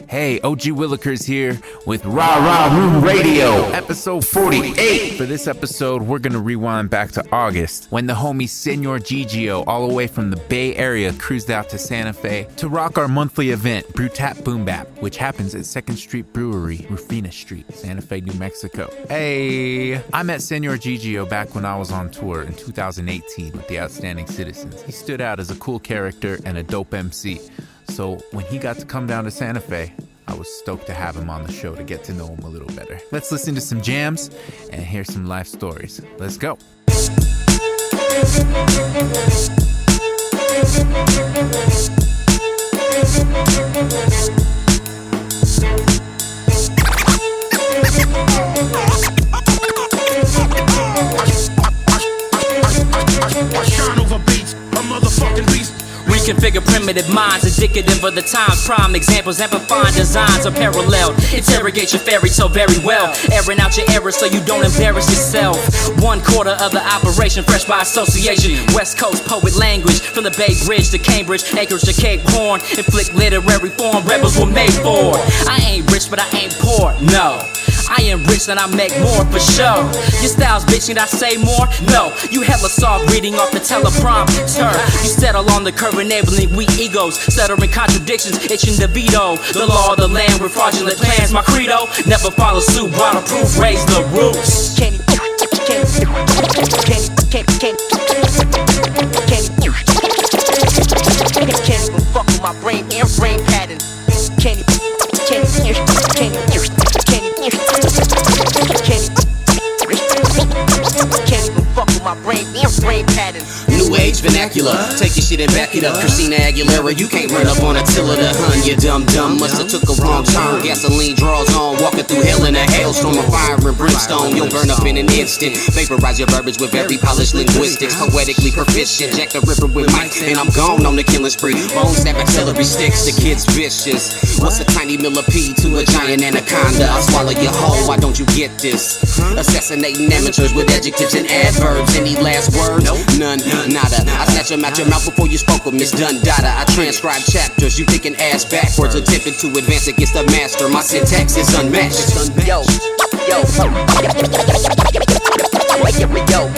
Hey, O.G. Willikers here with RaRa Room Radio, episode 48. For this episode, we're going to rewind back to August when the homie Señor Gigio, all the way from the Bay Area, cruised out to Santa Fe to rock our monthly event, Brew Tap Boom Bap, which happens at 2nd Street Brewery, Rufina Street, Santa Fe, New Mexico. Hey, I met Señor Gigio back when I was on tour in 2018 with the Outstanding Citizens. He stood out as a cool character and a dope MC. So when he got to come down to Santa Fe, I was stoked to have him on the show to get to know him a little better. Let's listen to some jams and hear some life stories. Let's go. Reconfigure primitive minds, indicative of the times. Prime examples, amplifying designs are parallel. Interrogate your fairy tale very well. Airing out your errors so you don't embarrass yourself. 1/4 of the operation, fresh by association. West Coast poet language, from the Bay Bridge to Cambridge, Anchorage to Cape Horn. Inflict literary form, rebels were made for. I ain't rich, but I ain't poor, no. I am rich and I make more for sure. Your style's bitch, and I say more? No, you hella soft reading off the teleprompter. You settle on the curve, enabling weak egos, stuttering contradictions, itching to veto the law of the land with fraudulent plans. My credo, never follow suit, waterproof, raise the roofs. Can't even fuck with my brain and brain pattern. Can't even fuck with my brain and brain pattern. New age vernacular, take your shit and back it up. Christina Aguilera, you can't run up on Attila the Hun, you dumb. Musta took a wrong turn, gasoline draws on. Walking through hell in a hailstorm of fire and brimstone. You'll burn up in an instant, vaporize your verbiage with very polished linguistics. Poetically proficient, Jack the Ripper with mics, and I'm gone on the killing spree. Bone snap artillery sticks, the kid's vicious. What's a tiny millipede to a giant anaconda? I'll swallow your whole, why don't you get this? Assassinating amateurs with adjectives and adverbs. Any last words? None, nada. I snatch them out your mouth before you spoke them, Miss Dundada. I transcribe chapters, you thinking ass backwards, attempting to advance against the master. My syntax is unmatched. Yo, here we go.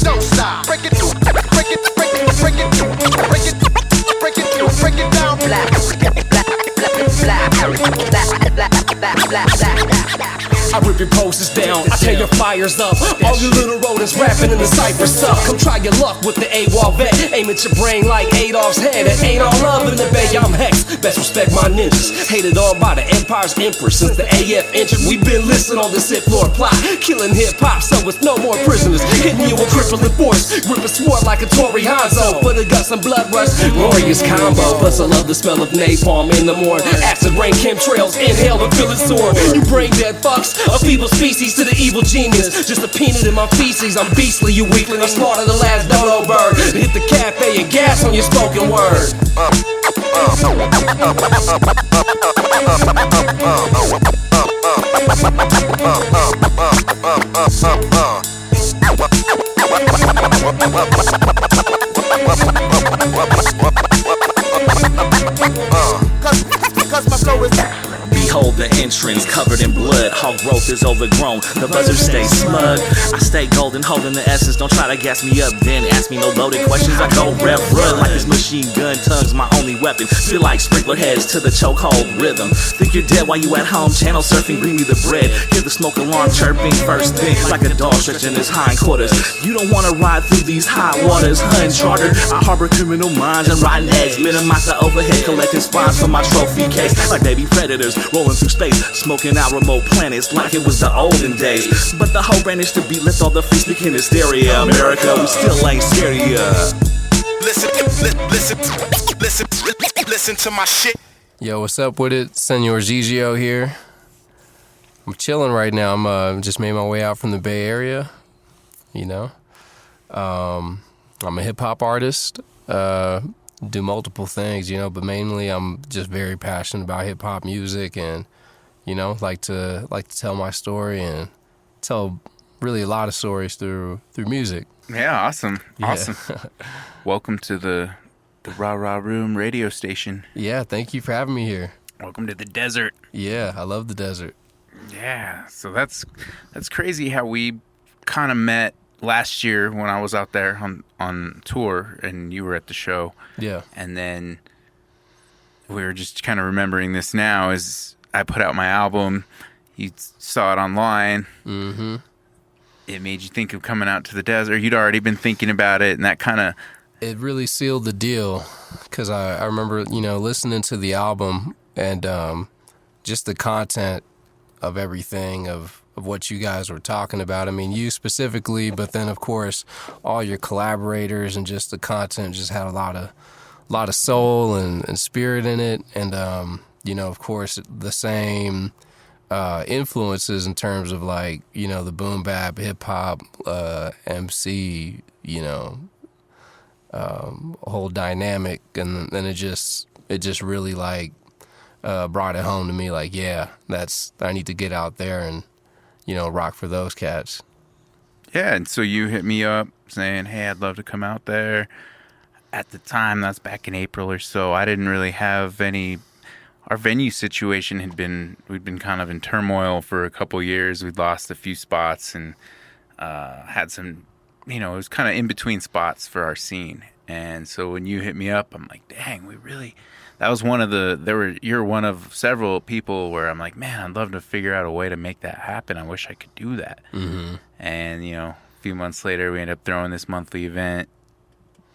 Don't stop. Break it down. I rip your posters down, I tear your fires up. All you little rodents rapping in the cypher suck. Come try your luck with the AWOL vet. Aim at your brain like Adolf's head. It ain't all love in the bay, I'm Hex. Best respect my ninjas. Hated on by the Empire's Empress. Since the AF entered, we've been listening on the Sith Lord plot. Killing hip-hop, so it's no more prisoners. Hitting you with crippling force. Grip a sword like a Tory Hanzo. But it got some blood rush, glorious combo. Plus I love the smell of napalm in the morning. Acid rain, chemtrails, inhale and feel it sore. You brain dead fucks, a feeble species to the evil genius. Just a peanut in my feces, I'm beastly, you weakling. I slaughtered the last dodo bird. Hit the cafe and gas on your spoken word. Cause my flow is... Behold the entrance, covered in blood. Hog growth is overgrown, the buzzer stays smug. I stay golden, holding the essence. Don't try to gas me up, then ask me no loaded questions. I go rep run like this machine gun tongue's my only weapon. Feel like sprinkler heads to the chokehold rhythm. Think you're dead while you at home, channel surfing, bring me the bread. Hear the smoke alarm chirping first thing, like a dog stretching his hindquarters. You don't wanna ride through these hot waters, uncharted. I harbor criminal minds and rotten eggs. Minimize the overhead, collecting spines for my trophy case. Like baby predators, rolling through space, smoking out remote planets like it was the olden days. But the whole brand is to be lift all the free speaking hysteria. America, we still ain't scared of ya. Listen to my shit. Yo, what's up with it? Señor Gigio here. I'm chilling right now. I'm just made my way out from the Bay Area. You know, I'm a hip hop artist. Do multiple things, you know, but mainly I'm just very passionate about hip hop music, and you know, like to tell my story and tell really a lot of stories through music. Yeah, awesome. Yeah. Awesome. Welcome to the the RaRa Room radio station. Yeah, thank you for having me here. Welcome to the desert. Yeah, I love the desert. Yeah, so that's crazy how we kind of met last year when I was out there on tour and you were at the show. Yeah. And then we were just kind of remembering this now as I put out my album. You saw it online. Mm-hmm. It made you think of coming out to the desert. You'd already been thinking about it, and that kind of... It really sealed the deal because I remember, listening to the album and just the content of everything, of what you guys were talking about. I mean, you specifically, but then, of course, all your collaborators and just the content just had a lot of soul and spirit in it. And, of course, the same influences in terms of, like, the boom bap, hip-hop, MC, whole dynamic, and then it just really like brought it home to me. Like, yeah, I need to get out there and rock for those cats. Yeah, and so you hit me up saying, hey, I'd love to come out there. At the time, that's back in April or so, I didn't really have any... Our venue situation we'd been kind of in turmoil for a couple years. We'd lost a few spots and had some, it was kind of in between spots for our scene. And so when you hit me up, I'm like, dang, that was you're one of several people where I'm like, man, I'd love to figure out a way to make that happen. I wish I could do that. Mm-hmm. And, a few months later, we ended up throwing this monthly event,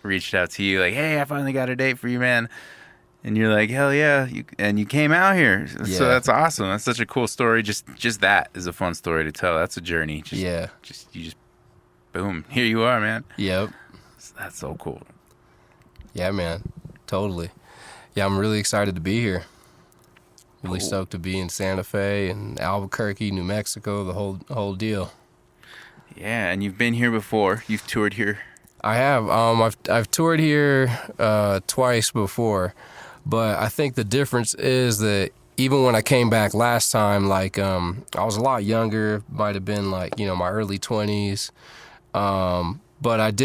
reached out to you like, hey, I finally got a date for you, man. And you're like, hell yeah, and you came out here. Yeah. So that's awesome. That's such a cool story. Just that is a fun story to tell. That's a journey. Just boom, here you are, man. Yep. That's so cool. Yeah, man, totally. Yeah, I'm really excited to be here. Really stoked to be in Santa Fe and Albuquerque, New Mexico, the whole deal. Yeah, and you've been here before. You've toured here. I have. I've toured here twice before. But I think the difference is that even when I came back last time, like, I was a lot younger, might have been like, my early 20s. But it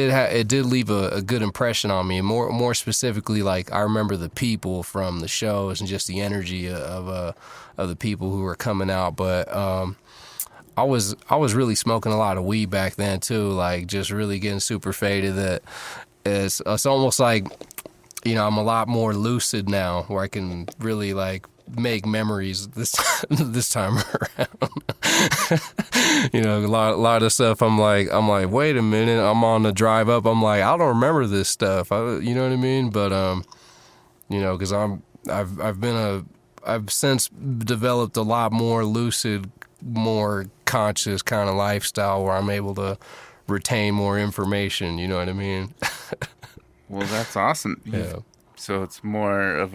did leave a good impression on me. More specifically, like, I remember the people from the shows and just the energy of the people who were coming out. But I was really smoking a lot of weed back then too, like just really getting super faded. That it's almost like, I'm a lot more lucid now, where I can really like make memories this time around. A lot of stuff. I'm like, wait a minute. I'm on the drive up. I'm like, I don't remember this stuff. You know what I mean? But because I've since developed a lot more lucid, more conscious kind of lifestyle where I'm able to retain more information. You know what I mean? Well, that's awesome. Yeah. So it's more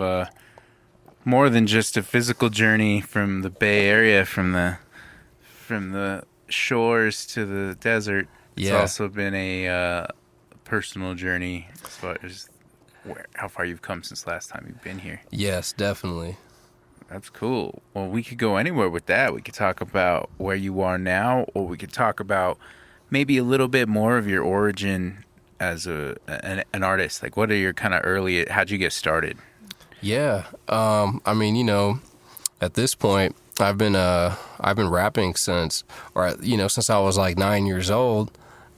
than just a physical journey from the Bay Area, from the shores to the desert. It's also been a personal journey as far as how far you've come since last time you've been here. Yes, definitely. That's cool. Well, we could go anywhere with that. We could talk about where you are now, or we could talk about maybe a little bit more of your origin as an artist. Like, what are your kind of how'd you get started? Yeah. I mean, at this point, I've been rapping since I was like 9 years old.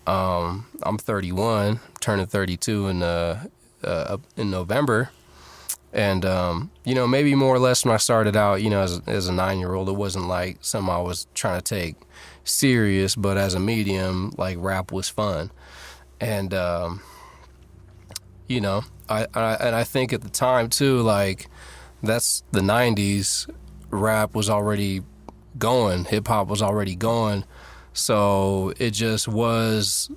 I'm 31, turning 32 in November. And, maybe more or less when I started out, as a 9-year-old, it wasn't like something I was trying to take serious, but as a medium, like, rap was fun. And, I think at the time too, like, that's the 90s, rap was already going, hip hop was already going. So it just was,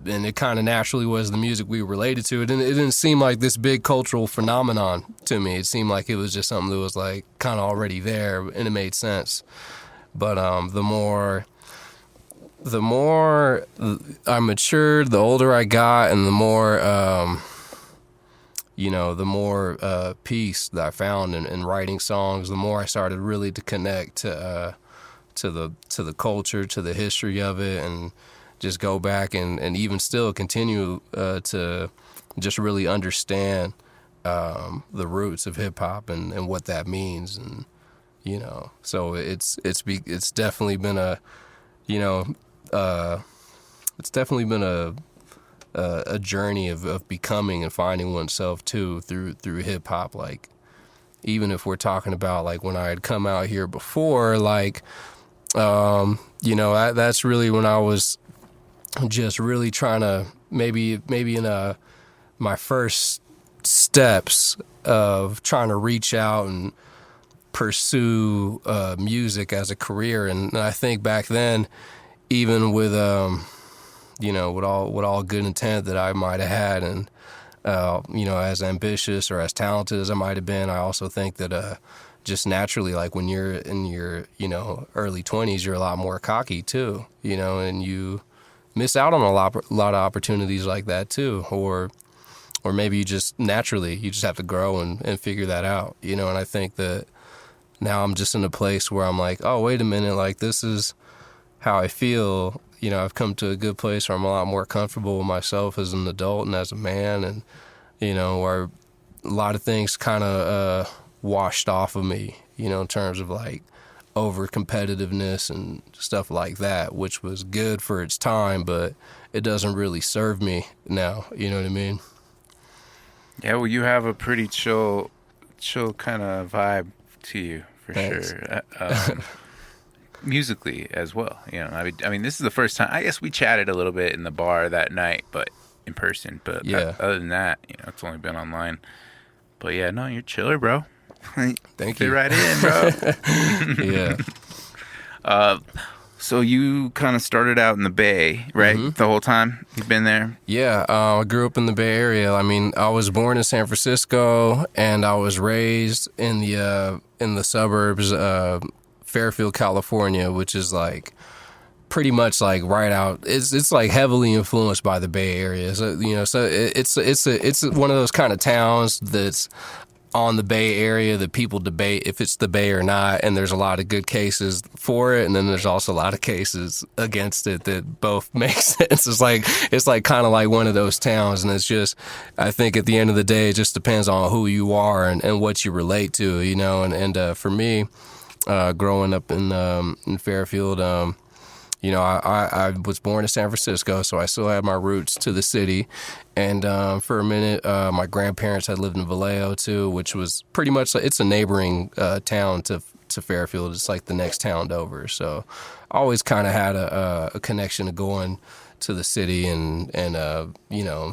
and it kind of naturally was the music we related to. It didn't seem like this big cultural phenomenon to me. It seemed like it was just something that was like kind of already there, and it made sense. But the more I matured, the older I got, and the more peace that I found in writing songs, the more I started really to connect to the culture, to the history of it, and just go back and even still continue to just really understand the roots of hip hop and what that means, and so it's definitely been a it's definitely been a journey of becoming and finding oneself too through hip hop. Like, even if we're talking about like when I had come out here before, like that's really when I was just really trying to maybe in my first steps of trying to reach out and pursue music as a career. And I think back then, even with with all good intent that I might have had, and as ambitious or as talented as I might have been, I also think that just naturally, like when you're in your early 20s, you're a lot more cocky too, and you miss out on a lot of opportunities like that too, or maybe you just have to grow and figure that out, and I think that now I'm just in a place where I'm like, oh, wait a minute, like this is how I feel. I've come to a good place where I'm a lot more comfortable with myself as an adult and as a man, and where a lot of things kind of washed off of me, in terms of like over competitiveness and stuff like that, which was good for its time, but it doesn't really serve me now. You know what I mean? Yeah, well, you have a pretty chill kind of vibe to you, for Thanks. sure. Musically as well, I mean, this is the first time. I guess we chatted a little bit in the bar that night, but in person. But yeah, other than that, it's only been online. But yeah, no, you're chiller, bro. Thank you. Fit right in, bro. Yeah. So you kind of started out in the Bay, right? Mm-hmm. The whole time you've been there? Yeah, I grew up in the Bay Area. I mean, I was born in San Francisco, and I was raised in the suburbs, Fairfield, California, which is like pretty much like right out. It's like heavily influenced by the Bay Area. So it's one of those kind of towns that's on the Bay Area that people debate if it's the Bay or not, and there's a lot of good cases for it, and then there's also a lot of cases against it that both make sense. It's like kind of like one of those towns, and it's just, I think at the end of the day, it just depends on who you are and what you relate to, and for me, growing up in Fairfield, I was born in San Francisco, so I still had my roots to the city. And for a minute, my grandparents had lived in Vallejo too, which was pretty much, it's a neighboring town to Fairfield. It's like the next town over. So I always kind of had a connection to going to the city and the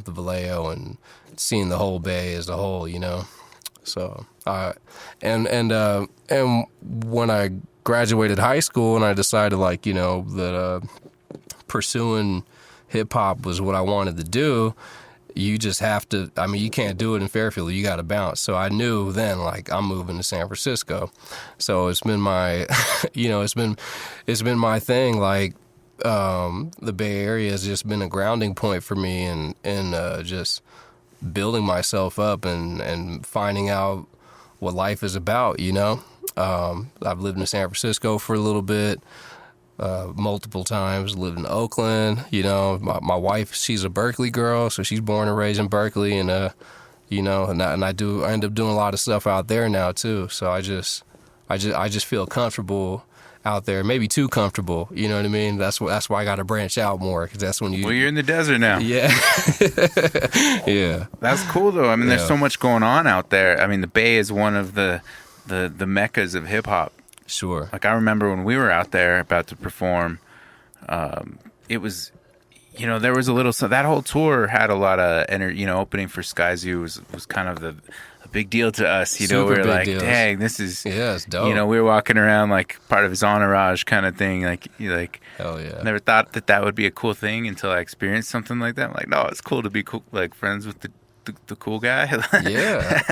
Vallejo and seeing the whole Bay as a whole, So and when I graduated high school and I decided that pursuing hip hop was what I wanted to do, you just have to, you can't do it in Fairfield, you got to bounce. So I knew then, like, I'm moving to San Francisco. So it's been my, it's been my thing. Like, the Bay Area has just been a grounding point for me and just building myself up and finding out what life is about, I've lived in San Francisco for a little bit, multiple times, lived in Oakland, my wife, she's a Berkeley girl, so she's born and raised in Berkeley, and I end up doing a lot of stuff out there now too. So I just feel comfortable out there, maybe too comfortable, you know what I mean? That's why I got to branch out more, because that's when you... Well, you're in the desert now. Yeah. Yeah. That's cool, though. I mean, there's so much going on out there. I mean, the Bay is one of the meccas of hip-hop. Sure. Like, I remember when we were out there about to perform, it was... there was a little... So that whole tour had a lot of energy, opening for Sky Zoo was kind of a big deal to us, we were like, deals. Dang, this is, it's dope. We were walking around like part of his entourage kind of thing, like hell yeah. Never thought that would be a cool thing until I experienced something like that. I'm like, no, it's cool to be cool, like friends with the cool guy. Yeah.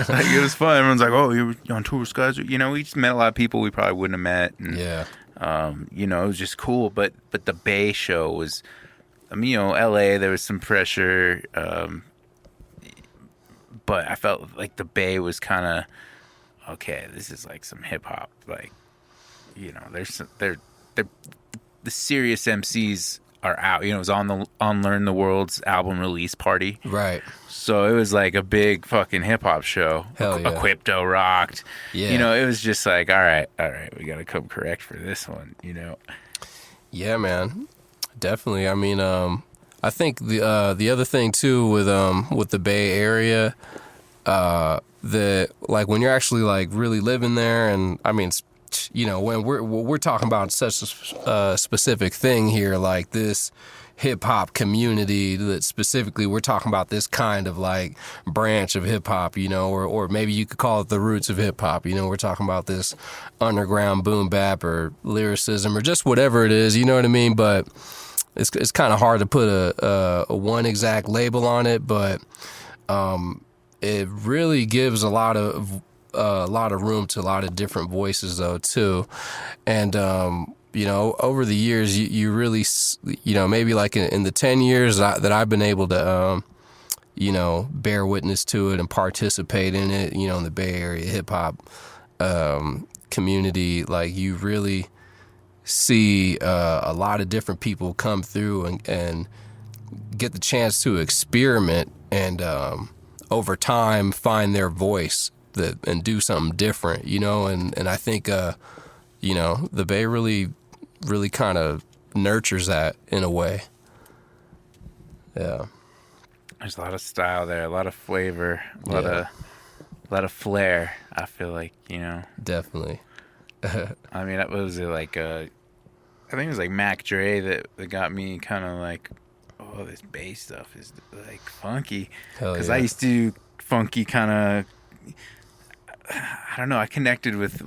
Like, it was fun. Everyone's like, oh, you're on tour with Sky Zoo. We just met a lot of people we probably wouldn't have met, and, yeah. It was just cool. But the Bay show was, LA, there was some pressure, but I felt like the Bay was kind of, okay, this is like some hip hop, like, they're the serious MCs are out. You know, it was on the Learn the World's album release party. Right. So it was like a big fucking hip hop show. Hell yeah. Equipto rocked. Yeah. You know, it was just like, all right, we got to come correct for this one, you know. Yeah, man. Definitely. I mean, I think the other thing too with the Bay Area, that like when you're actually like really living there, and I mean, you know, when we're talking about such a specific thing here, like this hip hop community, that specifically we're talking about this kind of like branch of hip hop, you know, or maybe you could call it the roots of hip hop. You know, we're talking about this underground boom bap or lyricism or just whatever it is, you know what I mean? But it's kind of hard to put a one exact label on it, but it really gives a lot of room to a lot of different voices though too. And you know, over the years you really, you know, maybe like in the 10 years that I've been able to you know, bear witness to it and participate in it, you know, in the Bay Area hip hop community, like you really see a lot of different people come through and get the chance to experiment and over time find their voice and do something different, you know, and I think you know, the Bay really kind of nurtures that in a way. Yeah, there's a lot of style there, a lot of flavor, a lot of flair, I feel like, you know. Definitely. I mean, that was like I think it was like Mac Dre that got me kind of like, oh, this bass stuff is like funky. Because I used to do funky kind of, I don't know, I connected with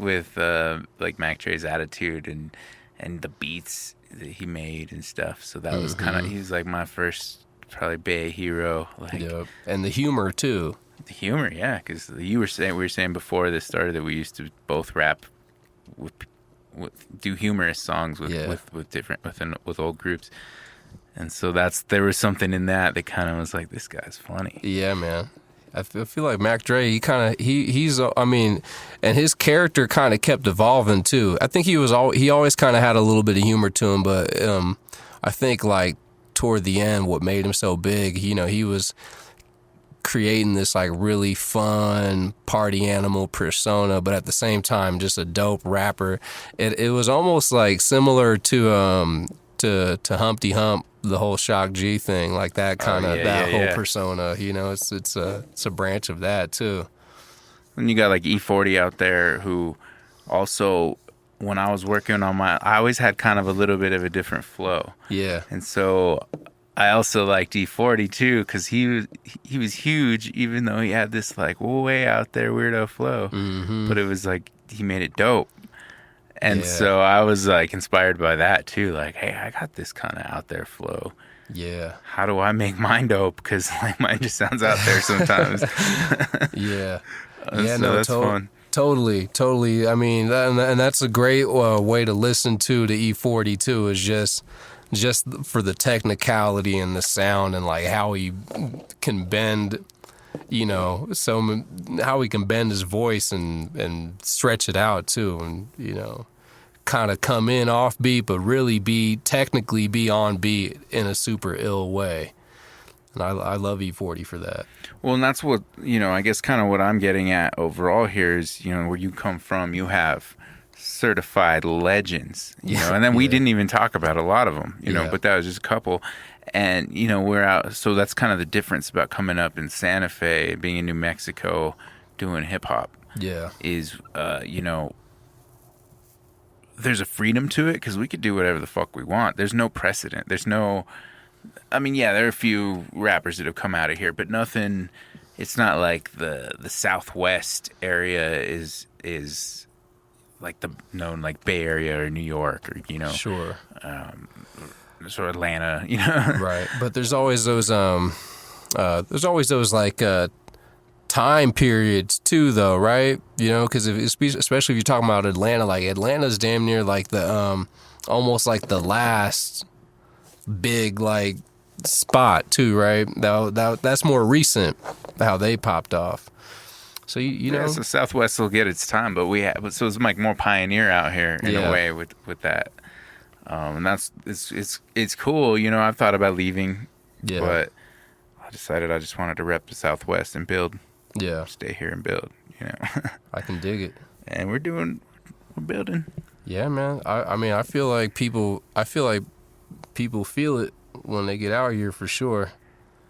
like Mac Dre's attitude and the beats that he made and stuff. So that was kind of, he was like my first probably Bay hero. Like, yep. And the humor too. The humor, yeah, because we were saying before this started that we used to both rap do humorous songs with old groups, and so there was something in that kind of was like, this guy's funny. Yeah, man. I feel like Mac Dre, he's I mean, and his character kind of kept evolving too. I think he always kind of had a little bit of humor to him, but I think like toward the end, what made him so big, you know, he was creating this like really fun party animal persona, but at the same time just a dope rapper. It was almost like similar to Humpty Hump, the whole Shock G thing, like that kind of whole persona. You know, it's a branch of that too. And you got like E40 out there who also, when I was working on I always had kind of a little bit of a different flow. Yeah. And so I also liked E40 too, because he was huge, even though he had this like way out there weirdo flow. Mm-hmm. But it was like he made it dope. And so I was like inspired by that too. Like, hey, I got this kind of out there flow. Yeah. How do I make mine dope? Because like mine just sounds out there sometimes. Yeah. So no, that's fun. Totally. I mean, and that's a great way to listen to E40 too, is just for the technicality and the sound and like how he can bend, you know, so how he can bend his voice and stretch it out too, and you know, kind of come in off beat but really technically be on beat in a super ill way. And I love E40 for that. Well, and that's what, you know, I guess kind of what I'm getting at overall here is, you know, where you come from, you have certified legends, you know, and then we didn't even talk about a lot of them, you know, but that was just a couple. And, you know, we're out. So that's kind of the difference about coming up in Santa Fe, being in New Mexico, doing hip hop. Yeah. Is, you know, there's a freedom to it because we could do whatever the fuck we want. There's no precedent. There's no, I mean, yeah, there are a few rappers that have come out of here, but nothing, it's not like the Southwest area is like the known like Bay Area or New York or, you know. Sure. Sort of Atlanta, you know. Right. But there's always those like time periods too, though, right? You know, because especially if you're talking about Atlanta, like Atlanta's damn near like the almost like the last big like spot too, right? That's more recent how they popped off. So you know, so Southwest will get its time, but so it's like more pioneer out here in a way with that. And it's cool. You know, I've thought about leaving, but I decided I just wanted to rep the Southwest and build. Yeah. Stay here and build, you know. I can dig it. And we're building. Yeah, man. I feel like people feel it when they get out here for sure.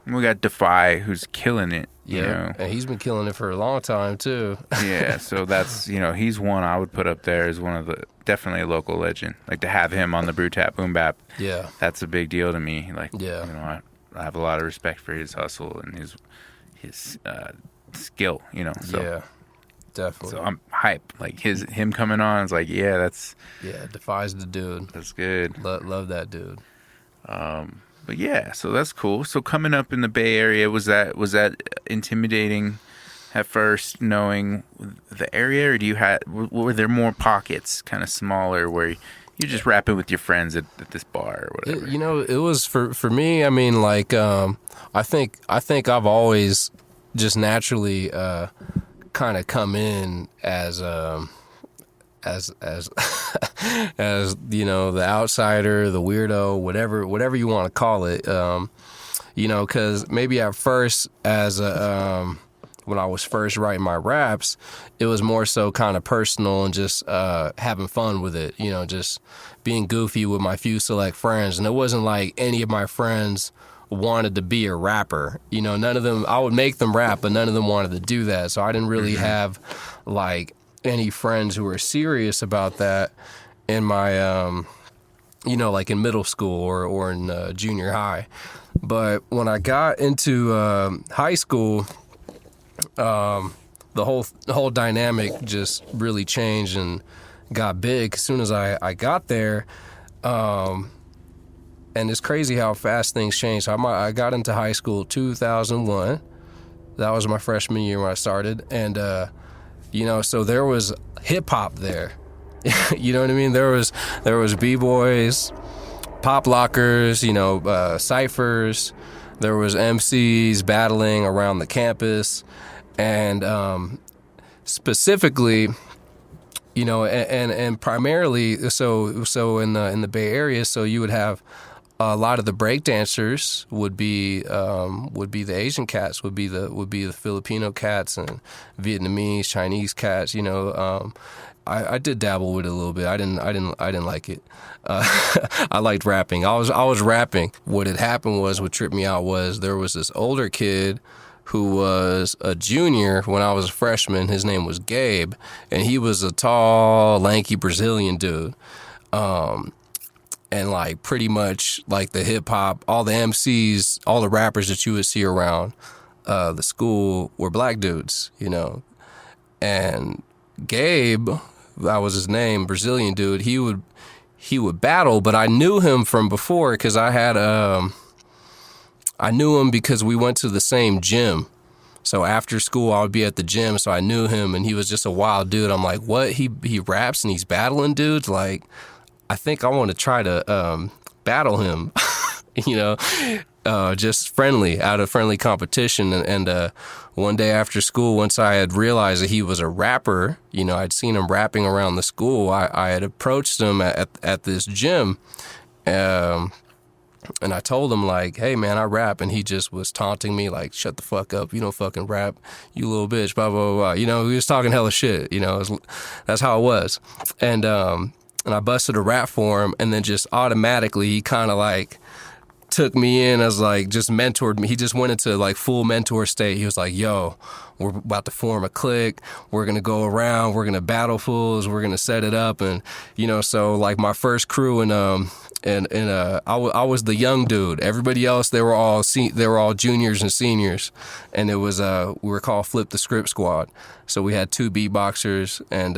And we got Defy, who's killing it. Yeah, you know? And he's been killing it for a long time too. Yeah, so that's, you know, he's one I would put up there as one of the, definitely a local legend. Like, to have him on the Brew Tap Boom Bap, yeah, that's a big deal to me. Like, yeah, you know, I have a lot of respect for his hustle and his skill, you know. So, yeah, definitely. So I'm hype. Like, him coming on is like, yeah, Defy's the dude. That's good. Love that dude. But yeah, so that's cool. So coming up in the Bay Area, was that intimidating at first, knowing the area, or were there more pockets, kind of smaller, where you're just rapping with your friends at this bar or whatever? It was for me. I mean, like, I think I've always just naturally kind of come in as as you know, the outsider, the weirdo, whatever you want to call it. You know, because maybe at first, as when I was first writing my raps, it was more so kind of personal and just having fun with it. You know, just being goofy with my few select friends, and it wasn't like any of my friends wanted to be a rapper. You know, none of them. I would make them rap, but none of them wanted to do that. So I didn't really have like any friends who were serious about that in my, you know, like in middle school or in junior high. But when I got into high school, the whole dynamic just really changed and got big as soon as I got there. And it's crazy how fast things change. So I got into high school 2001. That was my freshman year when I started. And, you know, so there was hip hop there. You know what I mean? There was B-boys, pop lockers, you know, ciphers. There was MCs battling around the campus. And specifically, you know, and primarily, so in the Bay Area, so you would have a lot of the breakdancers would be the Asian cats, would be the Filipino cats and Vietnamese, Chinese cats. You know, I did dabble with it a little bit. I didn't like it. I liked rapping. I was rapping. What had happened was, what tripped me out was, there was this older kid who was a junior when I was a freshman. His name was Gabe, and he was a tall, lanky Brazilian dude. And like pretty much like the hip hop, all the MCs, all the rappers that you would see around the school were black dudes, you know. And Gabe, that was his name, Brazilian dude, he would battle, but I knew him from before because I knew him because we went to the same gym. So after school, I would be at the gym, so I knew him, and he was just a wild dude. I'm like, what? He raps and he's battling dudes? Like, I think I want to try to battle him, you know, just out of friendly competition. And one day after school, once I had realized that he was a rapper, you know, I'd seen him rapping around the school, I had approached him at this gym. And I told him, like, hey, man, I rap. And he just was taunting me, like, shut the fuck up. You don't fucking rap, you little bitch, blah, blah, blah. You know, he was talking hella shit, you know. That's how it was. And I busted a rap for him, and then just automatically he kind of, like, took me in as, like, just mentored me. He just went into, like, full mentor state. He was like, yo, we're about to form a clique. We're going to go around. We're going to battle fools. We're going to set it up. And, you know, so, like, my first crew I was the young dude. Everybody else, they were all juniors and seniors, and it was we were called Flip the Script Squad. So we had 2 beatboxers and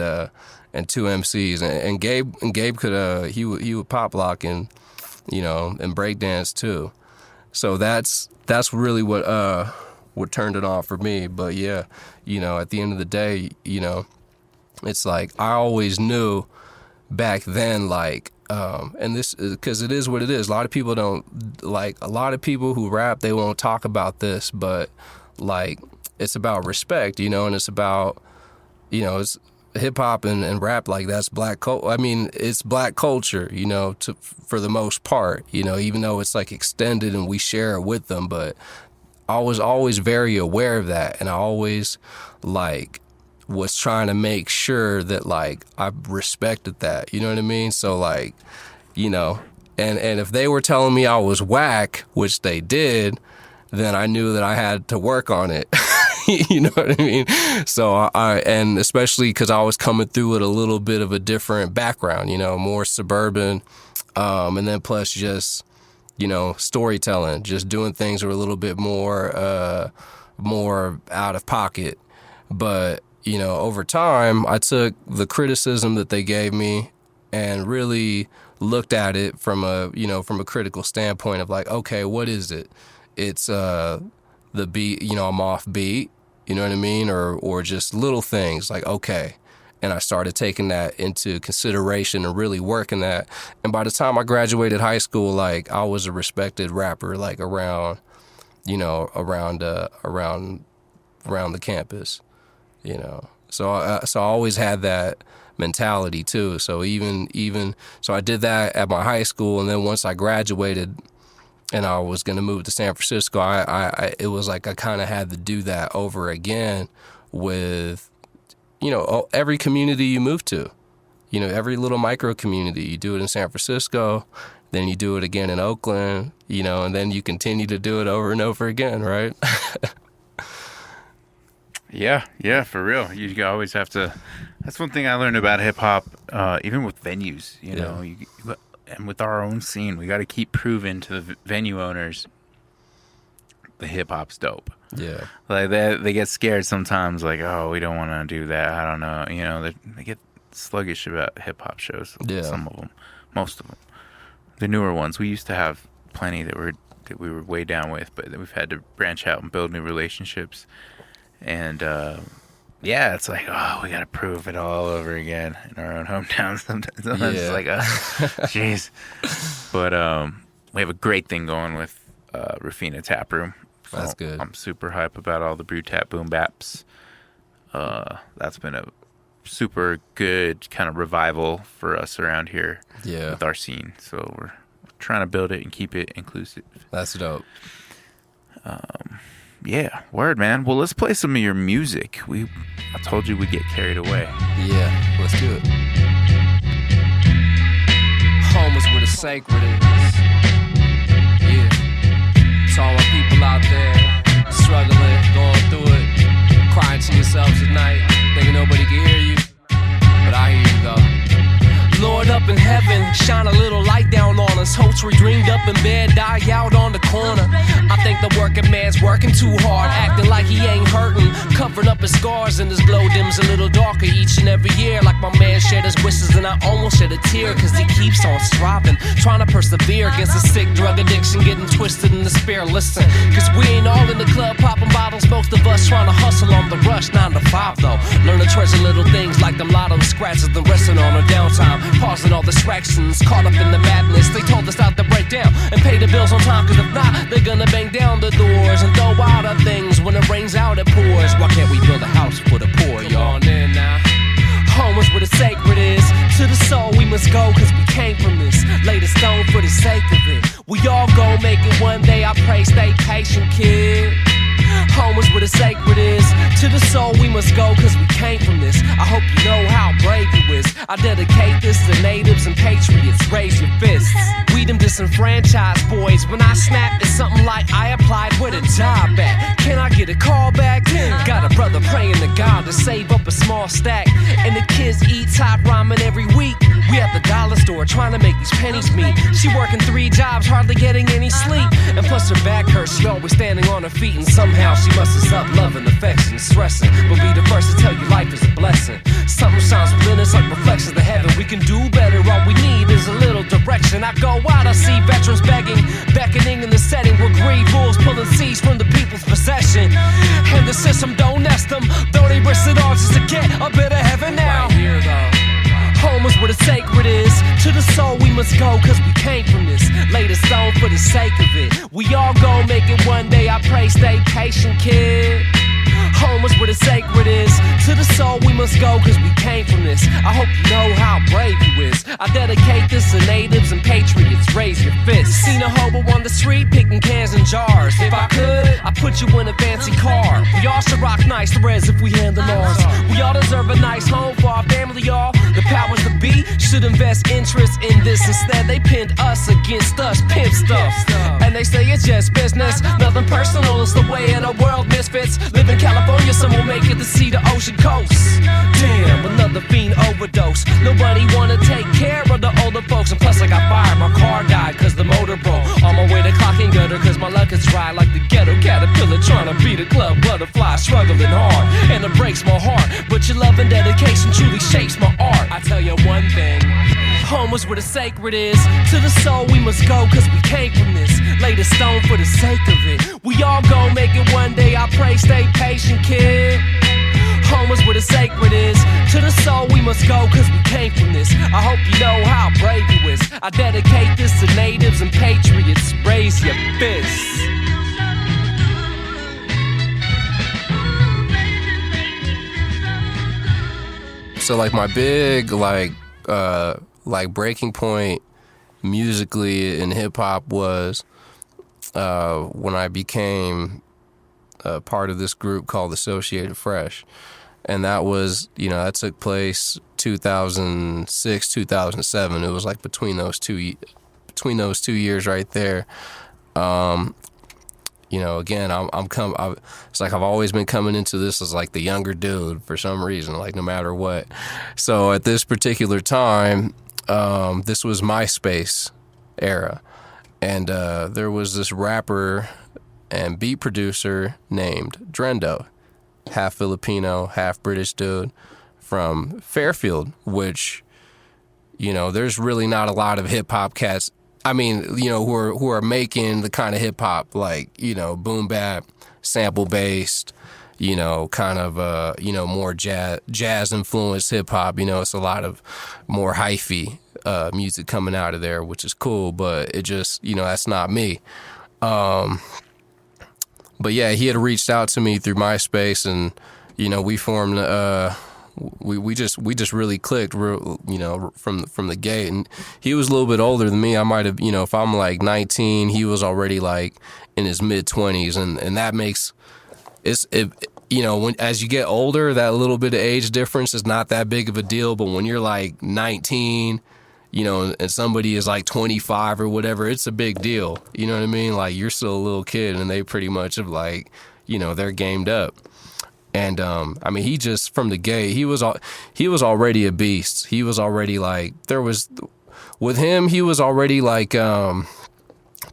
2 MCs, and Gabe could he would pop lock and, you know, and break dance too. So that's really what turned it on for me. But yeah, you know, at the end of the day, you know, it's like I always knew back then, like. And this, because it is what it is. A lot of people don't, like, a lot of people who rap, they won't talk about this, but, like, it's about respect, you know, and it's about, you know, hip hop and rap, like that's black culture. I mean, it's black culture, you know, for the most part, you know, even though it's like extended and we share it with them. But I was always very aware of that, and I always like was trying to make sure that like I respected that, you know what I mean? So like, you know, and if they were telling me I was whack, which they did, then I knew that I had to work on it. You know what I mean? So and especially because I was coming through with a little bit of a different background, you know, more suburban, and then plus just, you know, storytelling, just doing things that were a little bit more out of pocket. But, you know, over time, I took the criticism that they gave me and really looked at it from a critical standpoint of like, okay, what is it? It's the beat, you know, I'm off beat. You know what I mean? Or just little things like, okay. And I started taking that into consideration and really working that. And by the time I graduated high school, like I was a respected rapper, like around the campus, you know. So I always had that mentality too. So so I did that at my high school, and then once I graduated and I was going to move to San Francisco, it was like I kind of had to do that over again with, you know, every community you move to, you know, every little micro community. You do it in San Francisco, then you do it again in Oakland, you know, and then you continue to do it over and over again, right? Yeah, for real. You always have to. That's one thing I learned about hip hop, even with venues, you know, and with our own scene, we got to keep proving to the venue owners the hip hop's dope. Yeah, like they get scared sometimes, like, oh, we don't want to do that. I don't know, you know, they get sluggish about hip hop shows. Yeah, some of them, most of them, the newer ones. We used to have plenty that we were way down with, but we've had to branch out and build new relationships. And yeah, it's like, oh, we got to prove it all over again in our own hometown. Sometimes it's like, jeez. But we have a great thing going with Rafina Tap Room. So that's good. I'm super hype about all the brew tap boom baps. That's been a super good kind of revival for us around here with our scene. So we're trying to build it and keep it inclusive. That's dope. Yeah, word, man. Well, let's play some of your music. I told you we'd get carried away. Yeah, let's do it. Home is where the sacred is. Yeah. To all my people out there struggling, going through it, crying to yourselves at night, thinking nobody can hear you. But I hear you though. Lord up in heaven, shine a little light down on us. Hopes we dreamed up in bed, die out on the corner. I think the working man's working too hard, acting like he ain't hurting, covering up his scars, and his glow dims a little darker each and every year. Like my man shared his wishes and I almost shed a tear, cause he keeps on striving, trying to persevere against a sick drug addiction, getting twisted in the spear. Listen, cause we ain't all in the club popping bottles, most of us trying to hustle on the rush, 9 to 5 though. Learn to treasure little things like them lotto scratches, then resting on our downtime, pausing all distractions, caught up in the madness. They told us not to break down and pay the bills on time, cause if not, they're gonna bang down the doors and throw out our things. When it rains out, it pours. Why can't we build a house for the poor, y'all? Come on in now. Home is where the sacred is. To the soul we must go, cause we came from this. Lay the stone for the sake of it. We all gon' make it one day, I pray, stay patient, kid. Home is where the sacred is. To the soul we must go, cause we came from this. I hope you know how brave you is. I dedicate this to natives and patriots. Raise your fists. We them disenfranchised boys. When I snap, it's something like I applied with a job at. Can I get a call back? Got a brother praying to God to save up a small stack, and the kids eat top ramen every week. We at the dollar store trying to make these pennies meet. She working 3 jobs, hardly getting any sleep, and plus her back hurts. She always standing on her feet, and somehow she must have stopped loving, affection, stressing. But be the first to tell you life is a blessing. Something shines within us like reflections of heaven. We can do better, all we need is a little direction. I go out, I see veterans begging, beckoning in the setting where greed rules, pulling seeds from the people's possession. And the system don't nest them, though they risk it all just to get a bit of heaven now. Right here, though. Home is where the sacred is. To the soul we must go, cause we came from this. Lay the stone for the sake of it. We all gon' make it one day, I pray, stay patient, kid. Home is where the sacred is. To the soul we must go, cause we came from this. I hope you know how brave you is. I dedicate this to natives and patriots. Raise your fists. Seen a hobo on the street picking cans and jars. If I could, I'd put you in a fancy car. We all should rock nice threads if we handle ours. We all deserve a nice home for our family, y'all. The powers that be should invest interest in this. Instead, they pinned us against us, pimp stuff. And they say it's just business, nothing personal. It's the way of the world, misfits. Live in California, some will make it to see the ocean coast. Damn, another fiend overdose. Nobody wanna take care of the older folks. And plus I got fired, my car died cause the motor broke. On my way to clock and gutter cause my luck is dry. Like the ghetto caterpillar trying to beat a club butterfly, struggling hard. And it breaks my heart, but your love and dedication truly shapes my art. I tell you one thing, home is where the sacred is. To the soul we must go cause we came from this. Lay the stone for the sake of it. We all gon' make it one day, I pray, stay patient, kid. Home is where the sacred is. To the soul we must go cause we came from this. I hope you know how brave you is. I dedicate this to natives and patriots. Raise your fists. So like my big like breaking point musically in hip hop was when I became part of this group called Associated Fresh, and that was, you know, that took place 2006, 2007. It was like between those two years right there. You know, again, it's like I've always been coming into this as like the younger dude for some reason, like no matter what. So at this particular time, this was MySpace era, and there was this rapper and beat producer named Drendo, half Filipino, half British dude from Fairfield, which, you know, there's really not a lot of hip hop cats. I mean, you know, who are making the kind of hip hop like, you know, boom bap, sample based, you know, kind of you know, more jazz influenced hip hop. You know, it's a lot of more hyphy music coming out of there, which is cool, but it just, you know, that's not me. But yeah, he had reached out to me through MySpace, and, you know, we formed we just really clicked, you know, from the gate. And he was a little bit older than me. I might have, you know, if I'm like 19, he was already like in his mid 20s, and that makes you know, when as you get older, that little bit of age difference is not that big of a deal. But when you're like 19, you know, and somebody is like 25 or whatever, it's a big deal. You know what I mean? Like, you're still a little kid, and they pretty much have like, you know, they're gamed up. And I mean, he just from the gate, he was already a beast. He was already like, with him, he was already like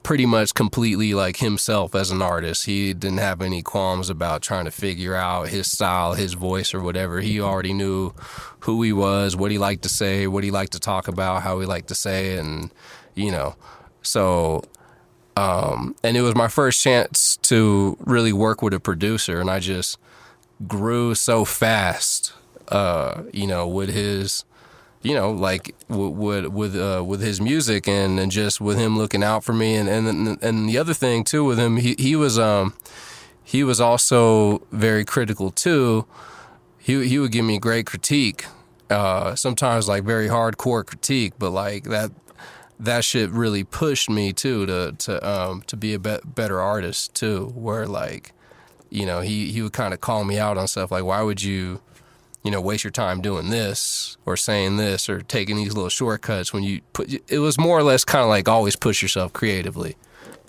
pretty much completely like himself as an artist. He didn't have any qualms about trying to figure out his style, his voice or whatever. He already knew who he was, what he liked to say, what he liked to talk about, how he liked to say it, and, you know, so and it was my first chance to really work with a producer, and I just grew so fast, you know, with his, you know, like with his music, and just with him looking out for me, and the other thing too with him, he was also very critical too. He would give me great critique, sometimes like very hardcore critique, but like that shit really pushed me too to be a better artist too, where like, you know, he would kind of call me out on stuff like, why would you know, waste your time doing this or saying this or taking these little shortcuts when you it was more or less kind of like always push yourself creatively,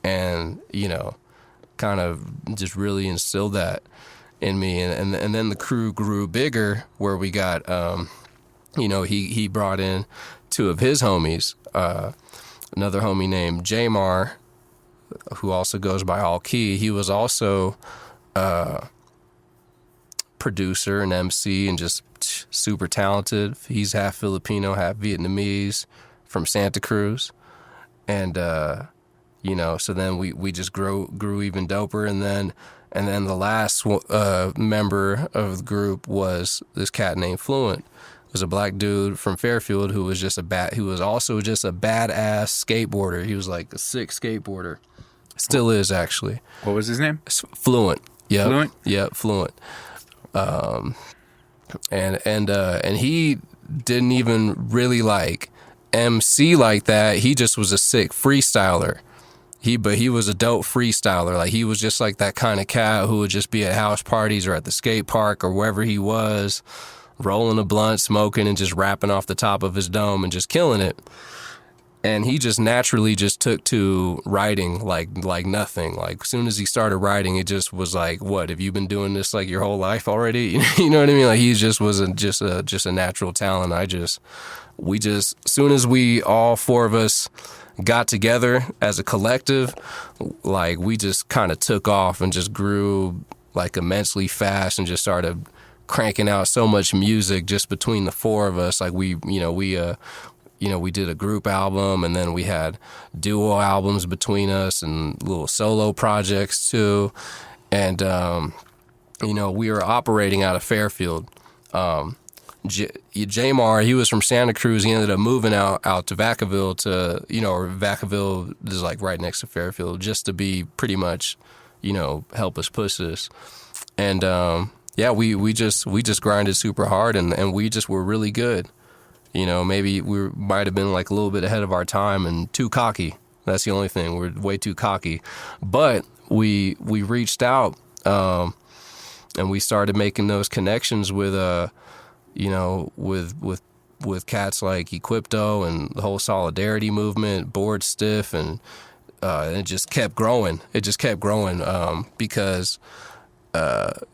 and, you know, kind of just really instilled that in me. And then the crew grew bigger, where we got, you know, he brought in two of his homies, another homie named Jamar, who also goes by O.G. He was also producer and MC and just super talented. He's half Filipino, half Vietnamese, from Santa Cruz. And you know, so then we just grew even doper. And then the last member of the group was this cat named Fluent. It was a black dude from Fairfield who was also just a badass skateboarder. He was like a sick skateboarder. Still is, actually. What was his name? Fluent. Yep. Fluent? Yep, Fluent. and he didn't even really like MC like that. He just was a sick freestyler. But he was a dope freestyler. Like, he was just like that kind of cat who would just be at house parties or at the skate park or wherever he was, rolling a blunt, smoking, and just rapping off the top of his dome and just killing it. And he just naturally just took to writing like nothing. Like, as soon as he started writing, it just was like, what, have you been doing this like your whole life already? You know what I mean? Like, he just was just a natural talent. As soon as we, all four of us, got together as a collective, like, we just kind of took off and just grew like immensely fast and just started cranking out so much music just between the four of us. Like, we did a group album, and then we had duo albums between us and little solo projects too. And we were operating out of Fairfield. Jamar, he was from Santa Cruz. He ended up moving out to Vacaville or Vacaville is like right next to Fairfield, just to be pretty much, help us push this. And we just grinded super hard, and we just were really good. Maybe we might have been like a little bit ahead of our time and too cocky. That's the only thing. We're way too cocky. But we reached out, and we started making those connections with with cats like Equipto and the whole Solidarity movement, Board Stiff, and it just kept growing. It just kept growing because the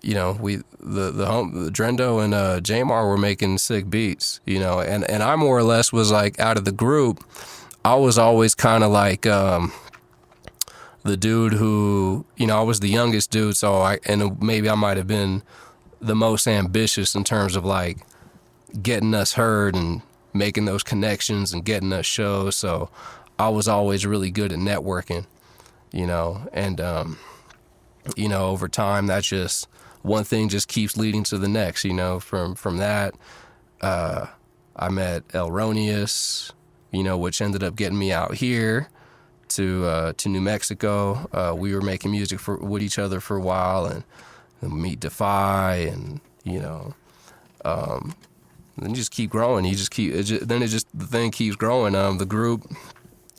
Drendo and Jamar were making sick beats, and I more or less was like, out of the group, I was always kind of like the dude who, I was the youngest dude, so maybe I might have been the most ambitious in terms of like getting us heard and making those connections and getting us shows. So I was always really good at networking, and over time, that's just one thing just keeps leading to the next. From that, I met Elronius, which ended up getting me out here to New Mexico. We were making music with each other for a while, and meet Defy, and then you just keep growing. The thing keeps growing. The group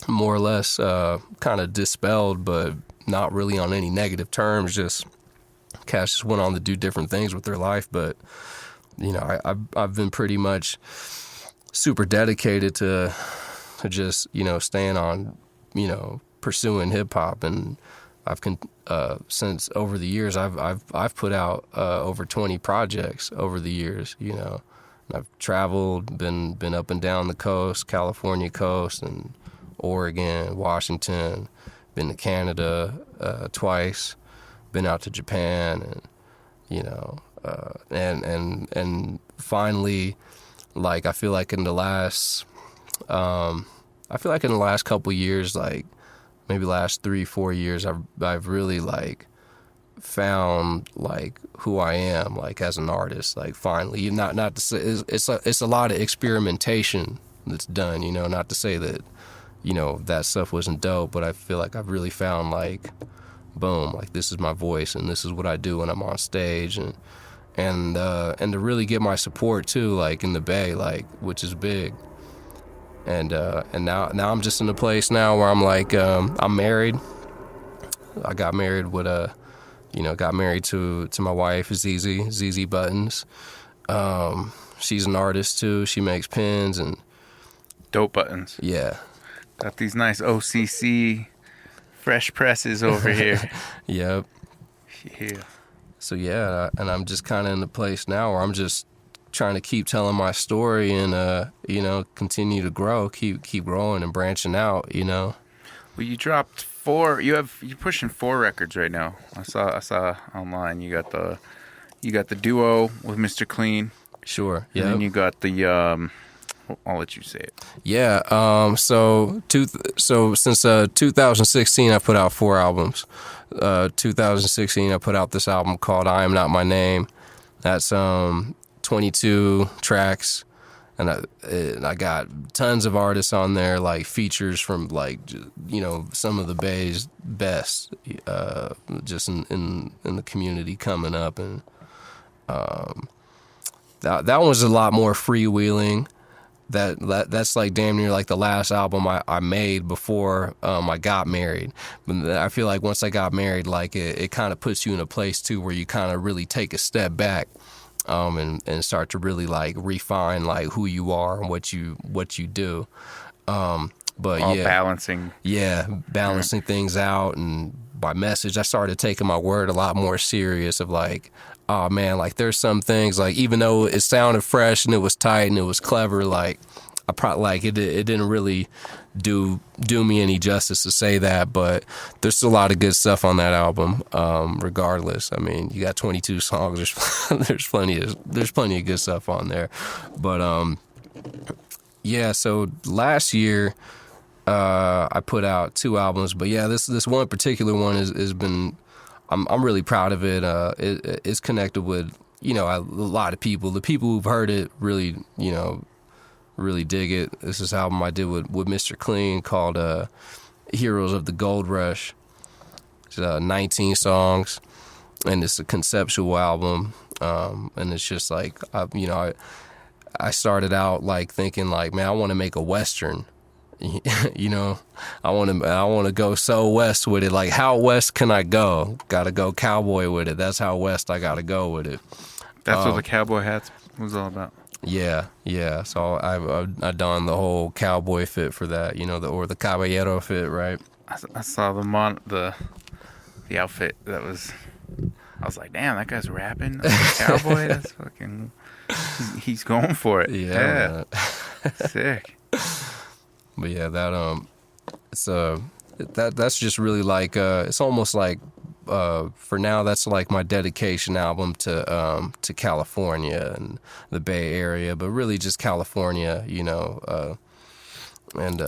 more or less kind of dispelled, but not really on any negative terms. Just cats just went on to do different things with their life. But I've been pretty much super dedicated to just staying on pursuing hip hop, and since over the years I've put out over 20 projects over the years. I've traveled, been up and down the coast, California coast, and Oregon, Washington. Been to Canada twice. Been out to Japan, and finally, like, I feel like in the last couple years, like maybe last 3-4 years, I've really like found like who I am, like, as an artist. Like, finally, not to say it's a lot of experimentation that's done, not to say that that stuff wasn't dope, but I feel like I've really found like, boom, like, this is my voice and this is what I do when I'm on stage, and to really get my support too, like in the Bay, like, which is big. And now I'm just in a place now where I'm like, I'm married. I got married with got married to my wife, ZZ Buttons. She's an artist too. She makes pins and dope buttons. Yeah. Got these nice OCC fresh presses over here. Yep. Yeah. So yeah, and I'm just kind of in the place now where I'm just trying to keep telling my story and continue to grow, keep growing and branching out. Well, you dropped 4. You're pushing 4 records right now. I saw online. You got the duo with Mr. Cleen. Sure. Yeah. And then you got the I'll let you say it. Yeah. So since 2016, I put out 4 albums. 2016, I put out this album called "I Am Not My Name." That's 22 tracks, and I got tons of artists on there, like features from like some of the Bay's best, just in the community coming up, and that was a lot more freewheeling. That's like damn near like the last album I made before I got married. But I feel like once I got married, like it kind of puts you in a place too where you kind of really take a step back and start to really like refine like who you are and what you do. But all yeah, balancing things out. And by message, I started taking my word a lot more serious of like, oh man, like there's some things like even though it sounded fresh and it was tight and it was clever, like I probably like it didn't really do me any justice to say that, but there's still a lot of good stuff on that album. Regardless, I mean, you got 22 songs. There's plenty of good stuff on there, but yeah. So last year I put out 2 albums, but yeah, this one particular one has been. I'm really proud of it. It's connected with, you know, a lot of people. The people who've heard it really, you know, really dig it. This is an album I did with Mr. Cleen called Heroes of the Gold Rush. It's 19 songs, and it's a conceptual album. And it's just like, I started out like thinking like, man, I want to make a Western. You know, I want to go so west with it. Like, how west can I go? Got to go cowboy with it. That's how west I got to go with it. That's what the cowboy hats was all about. Yeah. So I donned the whole cowboy fit for that. You know, or the caballero fit, right? I saw the outfit. I was like, damn, that guy's rapping. That's a cowboy. That's fucking. He's going for it. Yeah. Sick. But yeah, that's just really like it's almost like for now that's like my dedication album to California and the Bay Area, but really just California, you know, and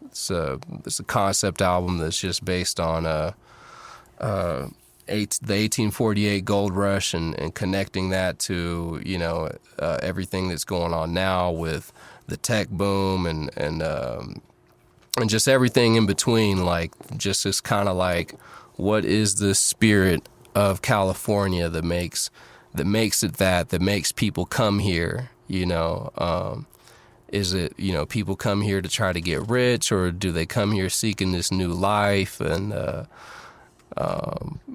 it's a concept album that's just based on the 1848 gold rush and connecting that to, you know, everything that's going on now with the tech boom and just everything in between. Like, just this kind of like, what is the spirit of California that makes it makes people come here, you know? Is it, you know, people come here to try to get rich, or do they come here seeking this new life? And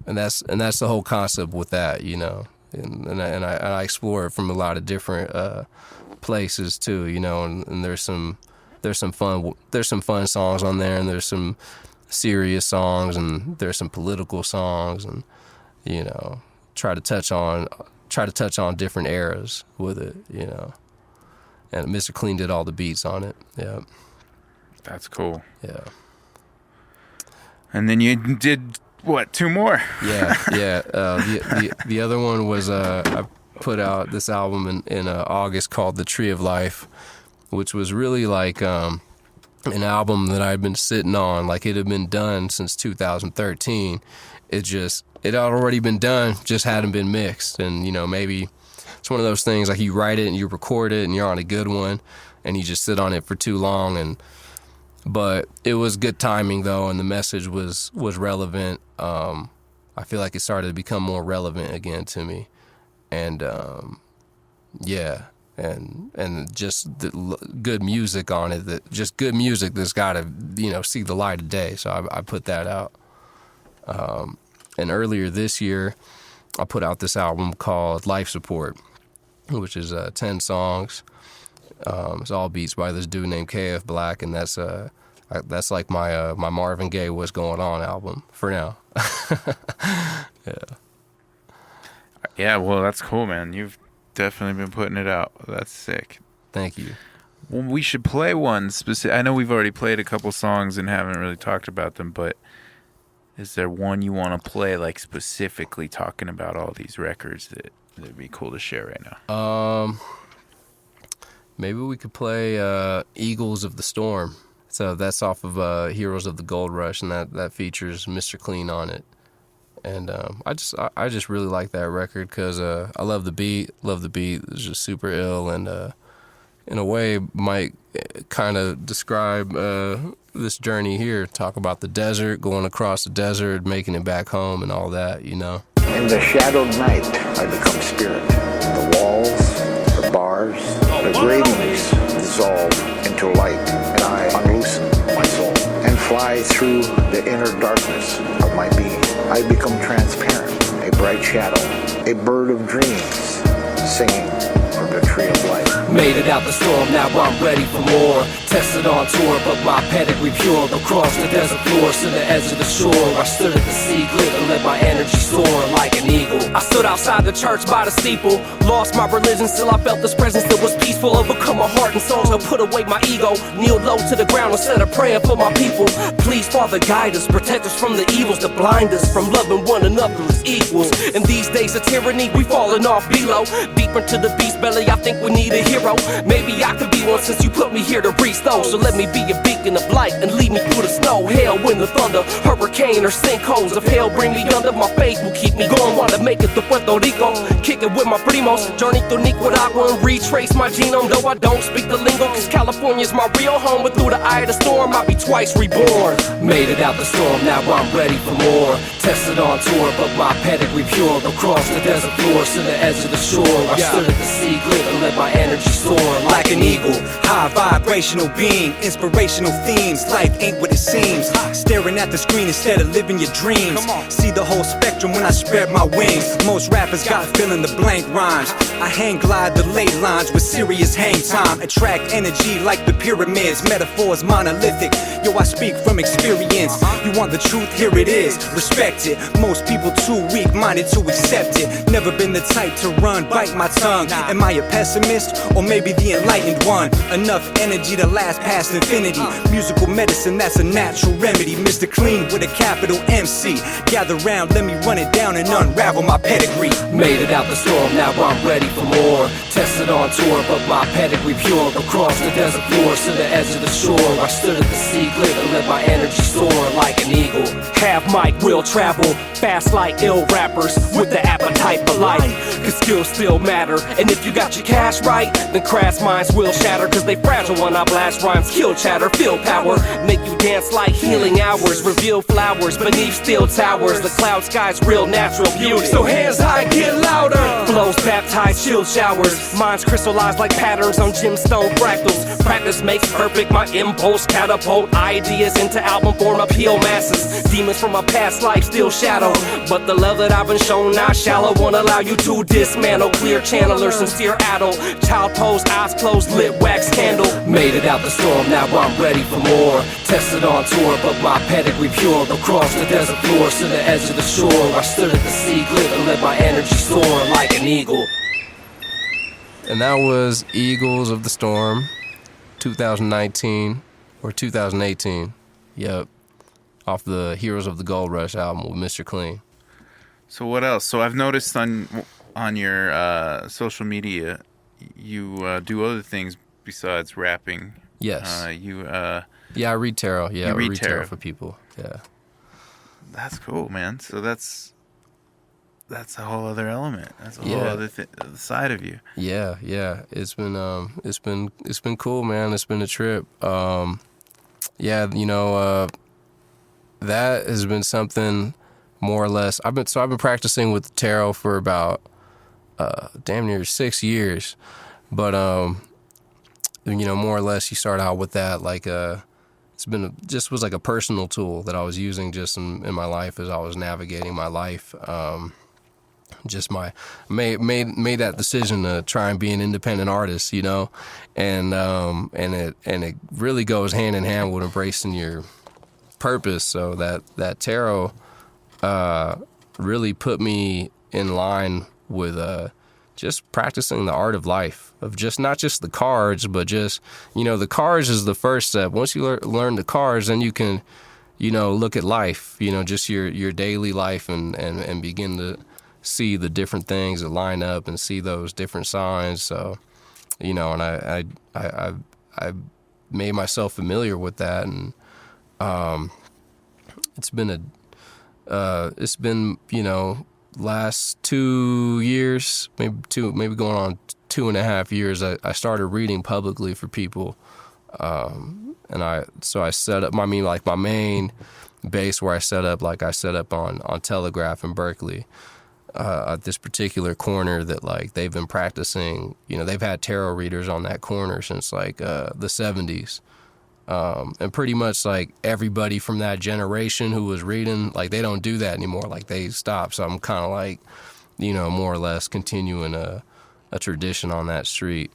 that's the whole concept with that, you know. And I explore it from a lot of different places too, you know. And there's some fun songs on there, and there's some serious songs, and there's some political songs, and you know, try to touch on different eras with it, you know. And Mr. Cleen did all the beats on it. Yeah, that's cool. Yeah. And then you did what? 2 more? Yeah. The other one was I put out this album in August called The Tree of Life, which was really like an album that I'd been sitting on. Like, it had been done since 2013. It had already been done, just hadn't been mixed. And, you know, maybe it's one of those things like you write it and you record it and you're on a good one and you just sit on it for too long. But it was good timing though, and the message was relevant. I feel like it started to become more relevant again to me. And yeah. And just the good music on it, good music that's got to, you know, see the light of day. So I put that out. And earlier this year, I put out this album called Life Support, which is 10 songs. It's all beats by this dude named KF Black, and that's like my Marvin Gaye What's Going On album for now. Yeah. Yeah, well, that's cool, man. You've definitely been putting it out. That's sick. Thank you. Well, we should play one specific. I know we've already played a couple songs and haven't really talked about them, but is there one you want to play, like specifically talking about all these records that'd be cool to share right now? Maybe we could play Eagles of the Storm. So that's off of Heroes of the Gold Rush, and that features Mr. Cleen on it. And I just really like that record because I love the beat. It's just super ill, and in a way might kind of describe this journey here. Talk about the desert, going across the desert, making it back home, and all that, you know. In the shadowed night, I become spirit. The walls pry through the inner darkness of my being. I become transparent, a bright shadow, a bird of dreams, singing from the tree of life. Made it out the storm, now I'm ready for more. Tested on tour, but my pedigree pure. Across the desert floors to the edge of the shore. I stood at the sea glit and let my energy soar like an eagle. I stood outside the church by the steeple. Lost my religion, still I felt this presence that was peaceful. Overcome my heart and soul, so put away my ego. Kneel low to the ground instead of praying for my people. Please, Father, guide us, protect us from the evils that blind us from loving one another as equals. In these days of tyranny, we falling off below. Deep into the beast belly, I think we need a hero. Maybe I could be one since you put me here to reach those. So let me be a beacon of light and lead me through the snow. Hail, wind, the thunder, hurricane or sinkholes of hell. Bring me under, my faith will keep me going. Wanna make it to Puerto Rico, kick it with my primos. Journey through Nicaragua and retrace my genome. Though I don't speak the lingo, cause California's my real home. But through the eye of the storm, I'll be twice reborn. Made it out the storm, now I'm ready for more. Tested on tour, but my pedigree pure. Across the desert floors to the edge of the shore. I stood at the sea glit and let my energy soar like an eagle. High vibrational being, inspirational themes. Life ain't what it seems. Staring at the screen instead of living your dreams. See the whole spectrum when I spread my wings. Most rappers got fill in the blank rhymes. I hang glide the ley lines with serious hang time. Attract energy like the pyramids. Metaphors monolithic. Yo, I speak from experience. You want the truth? Here it is. Respect it. Most people too weak-minded to accept it. Never been the type to run, bite my tongue. Am I a pessimist or maybe the enlightened one? Enough energy to last past infinity. Musical medicine, that's a natural remedy. Mr. Cleen with a capital MC. Gather round, let me run it down and unravel my pedigree. Made it out the storm, now I'm ready for more. Tested on tour, but my pedigree pure. Across the desert floors to the edge of the shore. I stood at the sea glit and let my energy soar like an eagle. Half mic will travel, fast like ill rappers with the appetite for life. Cause skills still matter, and if you got your cash right, then crass minds will shatter. Cause they fragile when I blast rhymes, kill chatter, feel power. Make you dance like healing hours, reveal flowers beneath steel towers. The cloud sky's real natural beauty. So hands high, get louder. Flows baptized, chill showers. Minds crystallized like patterns on gemstone fractals. Practice makes perfect, my impulse catapult ideas into album form, appeal masses. Demons from my past life still shadow, but the love that I've been shown not shallow. Won't allow you to dismantle. Clear channeler, sincere adult. Child pose, eyes closed, lit wax candle. Made it out the storm, now I'm ready for more. Tested on tour, but my pedigree pure. Across the desert floors to the edge of the shore. I stood at the sea glit and let my energy soar like an eagle. And that was Eagles of the Storm, 2019 or 2018. Yep. Off the Heroes of the Gold Rush album with Mr. Cleen. So what else? So I've noticed on your social media, you do other things besides rapping. Yes. Yeah, I read tarot. Yeah, I read tarot tarot for people. Yeah. That's cool, man. So that's a whole other element. That's a whole other side of you. Yeah. It's been cool, man. It's been a trip. That has been something more or less. I've been practicing with tarot for about damn near 6 years, but more or less you start out with that like just was like a personal tool that I was using just in my life as I was navigating my life. Just made that decision to try and be an independent artist, and it really goes hand in hand with embracing your purpose. So that tarot really put me in line with just practicing the art of life, of just not just the cards, but just the cards is the first step. Once you learn the cards, then you can look at life, just your daily life and begin to see the different things that line up and see those different signs. So and I made myself familiar with that, and it's been last 2 years, maybe going on 2.5 years, I started reading publicly for people. So I set up, like my main base where I set up on Telegraph in Berkeley, at this particular corner that like they've been practicing, they've had tarot readers on that corner since like the 70s. And pretty much like everybody from that generation who was reading, like they don't do that anymore. Like they stopped. So I'm kind of like, more or less continuing a tradition on that street.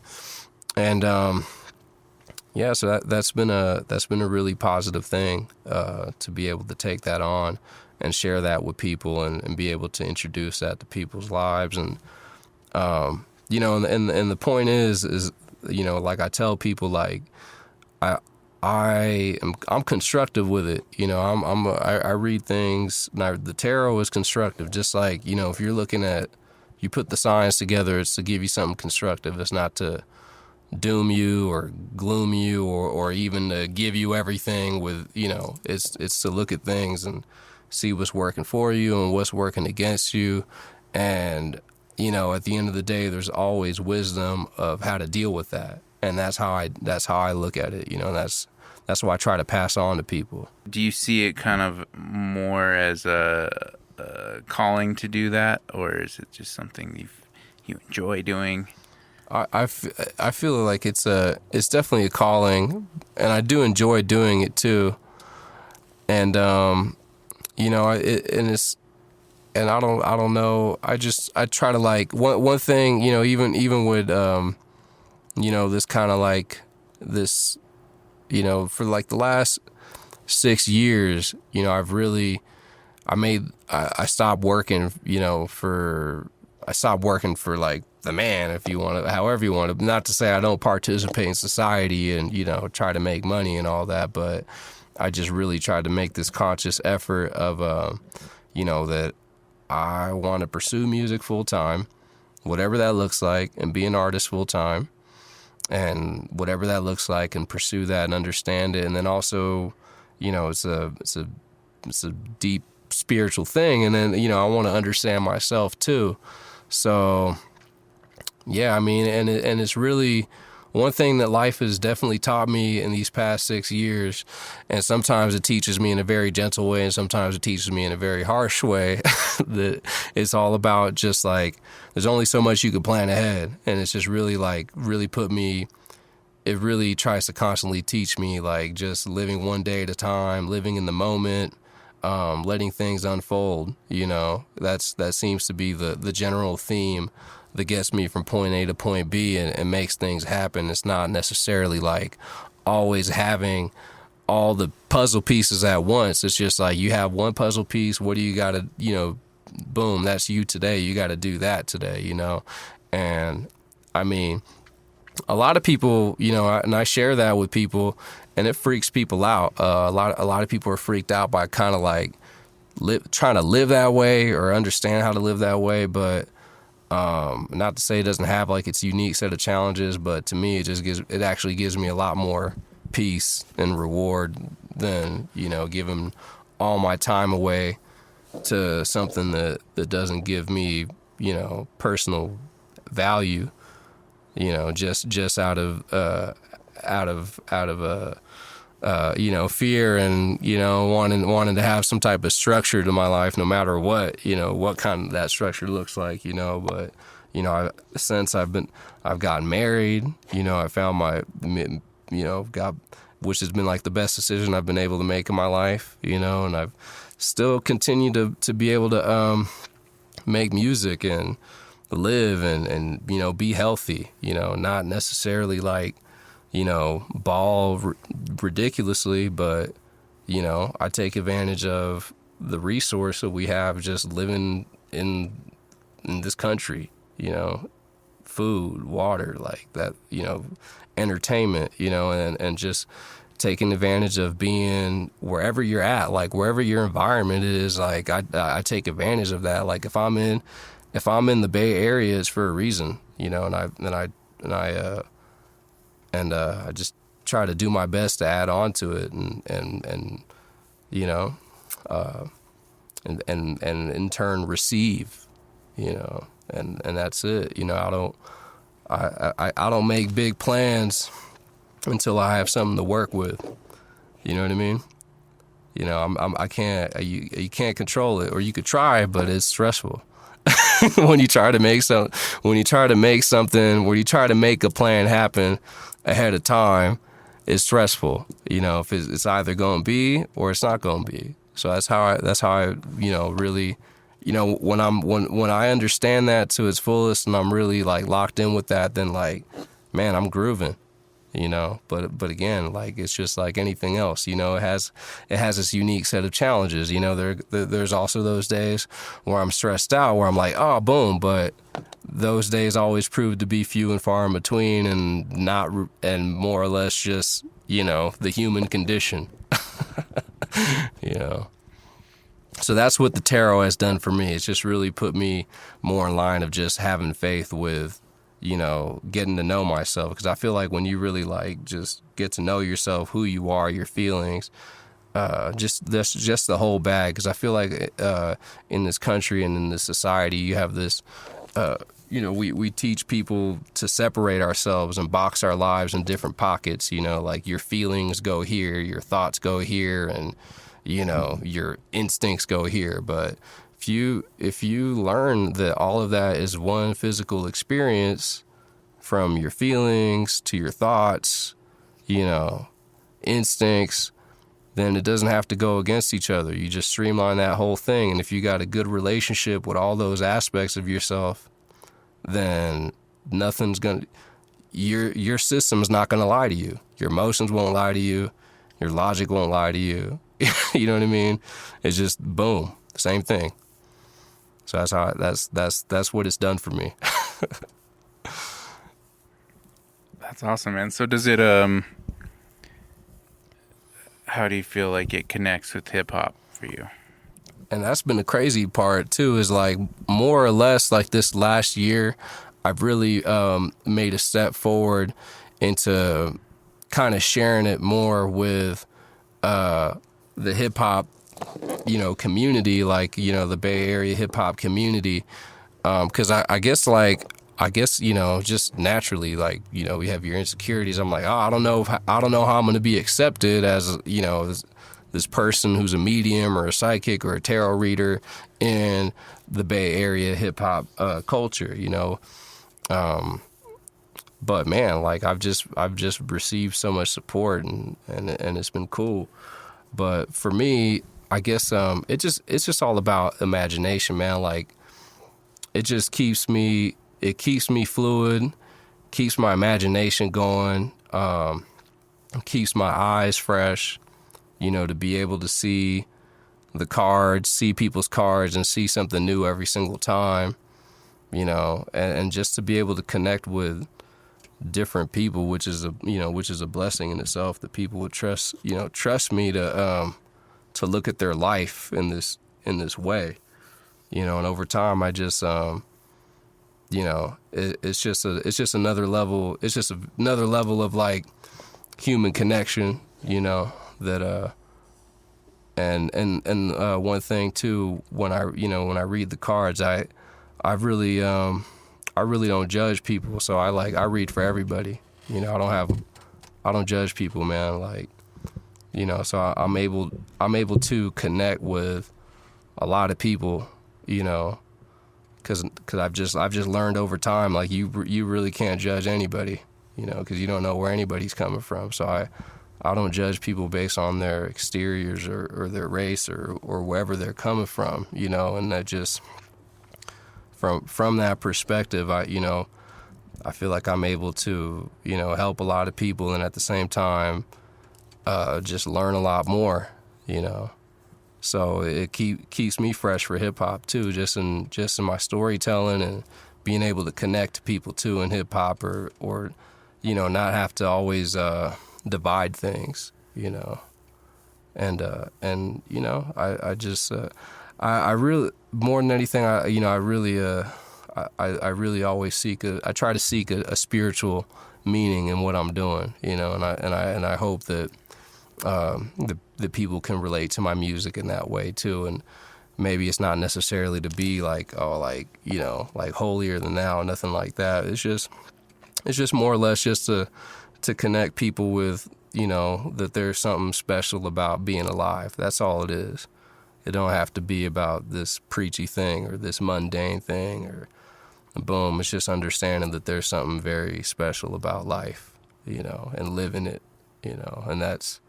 And so that's been a really positive thing to be able to take that on and share that with people and be able to introduce that to people's lives. And and the point is like I tell people, like I'm constructive with it. I read things. Now the tarot is constructive, just like if you're looking at, you put the signs together, it's to give you something constructive. It's not to doom you or gloom you or even to give you everything with, it's to look at things and see what's working for you and what's working against you. And, at the end of the day, there's always wisdom of how to deal with that. And that's how I look at it. That's what I try to pass on to people. Do you see it kind of more as a calling to do that, or is it just something you enjoy doing? I feel like it's definitely a calling, and I do enjoy doing it too. And and I don't know. I try to like one thing, even with this kind of like this, for like the last 6 years, I stopped working, I stopped working for like the man, if you want to, however you want to, not to say I don't participate in society and, try to make money and all that, but I just really tried to make this conscious effort of, that I want to pursue music full time, whatever that looks like, and be an artist full time, and whatever that looks like, and pursue that and understand it. And then also, it's a deep spiritual thing. And then, I want to understand myself too. So, yeah, I mean, and it's really one thing that life has definitely taught me in these past 6 years. And sometimes it teaches me in a very gentle way, and sometimes it teaches me in a very harsh way. That it's all about just like, there's only so much you can plan ahead. And it's just really like, it really tries to constantly teach me like just living one day at a time, living in the moment, letting things unfold. That seems to be the general theme that gets me from point A to point B and makes things happen. It's not necessarily like always having all the puzzle pieces at once. It's just like you have one puzzle piece. What do you got to, boom, that's you today. You got to do that today, And I mean, a lot of people, and I share that with people, and it freaks people out. A lot of people are freaked out by kind of like trying to live that way or understand how to live that way. But not to say it doesn't have like its unique set of challenges, but to me, it actually gives me a lot more peace and reward than, giving all my time away to something that doesn't give me, personal value, just out of fear and, wanting to have some type of structure to my life, no matter what kind of that structure looks like, but, since I've gotten married, I found which has been like the best decision I've been able to make in my life, and I've still continued to be able to, make music and live and be healthy, not necessarily like, ball ridiculously, but, I take advantage of the resource that we have just living in this country, food, water, like that, entertainment, and just taking advantage of being wherever you're at, like wherever your environment is, like I take advantage of that. Like if I'm in the Bay Area, it's for a reason, and I just try to do my best to add on to it and in turn receive, and that's it. I don't make big plans until I have something to work with. You know what I mean? You can't control it, or you could try, but it's stressful. when you try to make a plan happen ahead of time, is stressful. You know, if it's either going to be or it's not going to be. So that's how I, you know, really, you know, when I understand that to its fullest and I'm really like locked in with that, then like, man, I'm grooving, you know. But again, like it's just like anything else, you know. It has its unique set of challenges. You know, there's also those days where I'm stressed out, where I'm like, oh, boom, but those days always prove to be few and far in between, and more or less just, you know, the human condition. You know, so that's what the tarot has done for me. It's just really put me more in line of just having faith with, you know, getting to know myself. Because I feel like when you really like just get to know yourself, who you are, your feelings, just the whole bag. Because I feel like in this country and in this society, you have this, you know, we teach people to separate ourselves and box our lives in different pockets. You know, like your feelings go here, your thoughts go here, and, you know, your instincts go here. But if you learn that all of that is one physical experience, from your feelings to your thoughts, you know, instincts, then it doesn't have to go against each other. You just streamline that whole thing. And if you got a good relationship with all those aspects of yourself, then nothing's gonna, your system's not gonna lie to you. Your emotions won't lie to you. Your logic won't lie to you. You know what I mean? It's just boom, same thing. So that's what it's done for me. That's awesome, man. So does it how do you feel like it connects with hip hop for you? And that's been the crazy part too, is like more or less like this last year, I've really made a step forward into kind of sharing it more with the hip hop, you know, community, like, you know, the Bay Area hip hop community. 'Cause I guess, you know, just naturally, like, you know, we have your insecurities. I'm like, oh, I don't know how I'm going to be accepted as, you know, this person who's a medium or a psychic or a tarot reader in the Bay Area hip hop culture, you know. But man, like I've just received so much support and it's been cool. But for me, I guess it's just all about imagination, man. Like it just keeps me fluid, keeps my imagination going, keeps my eyes fresh. You know, to be able to see the cards, see people's cards, and see something new every single time, you know, and just to be able to connect with different people, which is a blessing in itself. That people would trust me to look at their life in this way, you know. And over time, I just, you know, it's just another level. It's just another level of like human connection, you know. That and one thing too, when I read the cards, I really don't judge people. So I read for everybody. You know, I don't judge people, man. Like, you know, so I'm able to connect with a lot of people, you know, because I've just learned over time, like you really can't judge anybody, you know, because you don't know where anybody's coming from. So I don't judge people based on their exteriors or their race or wherever they're coming from, you know. And that just from that perspective, I feel like I'm able to, you know, help a lot of people, and at the same time just learn a lot more, you know. So it keeps me fresh for hip hop too, just in my storytelling and being able to connect to people too in hip hop, or you know, not have to always divide things, you know. And you know, I really, more than anything, I really always try to seek a spiritual meaning in what I'm doing, you know. And I hope that the people can relate to my music in that way too. And maybe it's not necessarily to be like, oh, like, you know, like holier than thou, nothing like that. It's just more or less just to connect people with, you know, that there's something special about being alive. That's all it is. It don't have to be about this preachy thing or this mundane thing or boom. It's just understanding that there's something very special about life, you know, and living it you know, and that's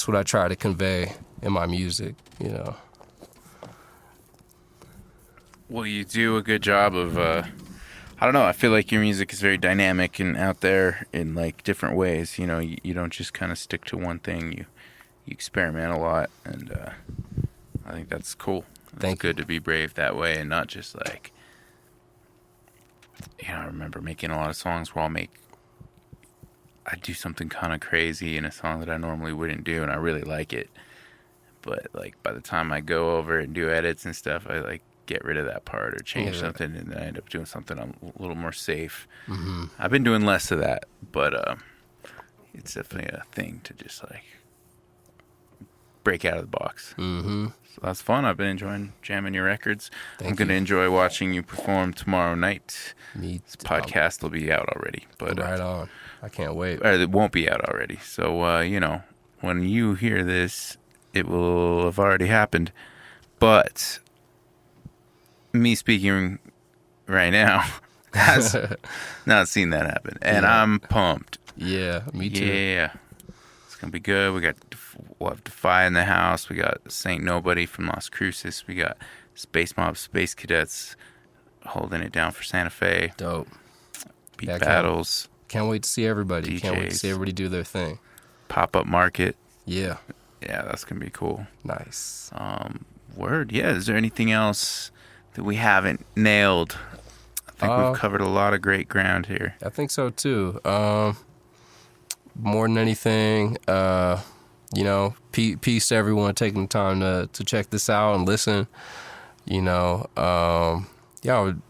what I try to convey in my music, you know. Well, you do a good job of, I don't know, I feel like your music is very dynamic and out there in, like, different ways. You know, you don't just kind of stick to one thing. You experiment a lot, and I think that's cool. It's good to be brave that way and not just, like, you know, I remember making a lot of songs where I do something kind of crazy in a song that I normally wouldn't do, and I really like it. But, like, by the time I go over and do edits and stuff, I, like, get rid of that part or change something, and then I end up doing something a little more safe. Mm-hmm. I've been doing less of that, but it's definitely a thing to just, like, break out of the box. Mm-hmm. So that's fun. I've been enjoying jamming your records. I'm going to enjoy watching you perform tomorrow night. This podcast will be out already. But right on. I can't wait. Or it won't be out already. So, you know, when you hear this, it will have already happened. But me speaking right now has not seen that happen. And I'm pumped. Yeah, me too. Yeah. It's going to be good. We'll have Defy in the house. We got Saint Nobody from Las Cruces. We got Space Mob, Space Cadets holding it down for Santa Fe. Dope. Beat Battles. Can't wait to see everybody. DJs. Can't wait to see everybody do their thing. Pop-up market. Yeah. Yeah, that's going to be cool. Nice. Word. Yeah, is there anything else that we haven't nailed? I think we've covered a lot of great ground here. I think so, too. More than anything, you know, peace to everyone taking the time to check this out and listen. You know, yeah, I would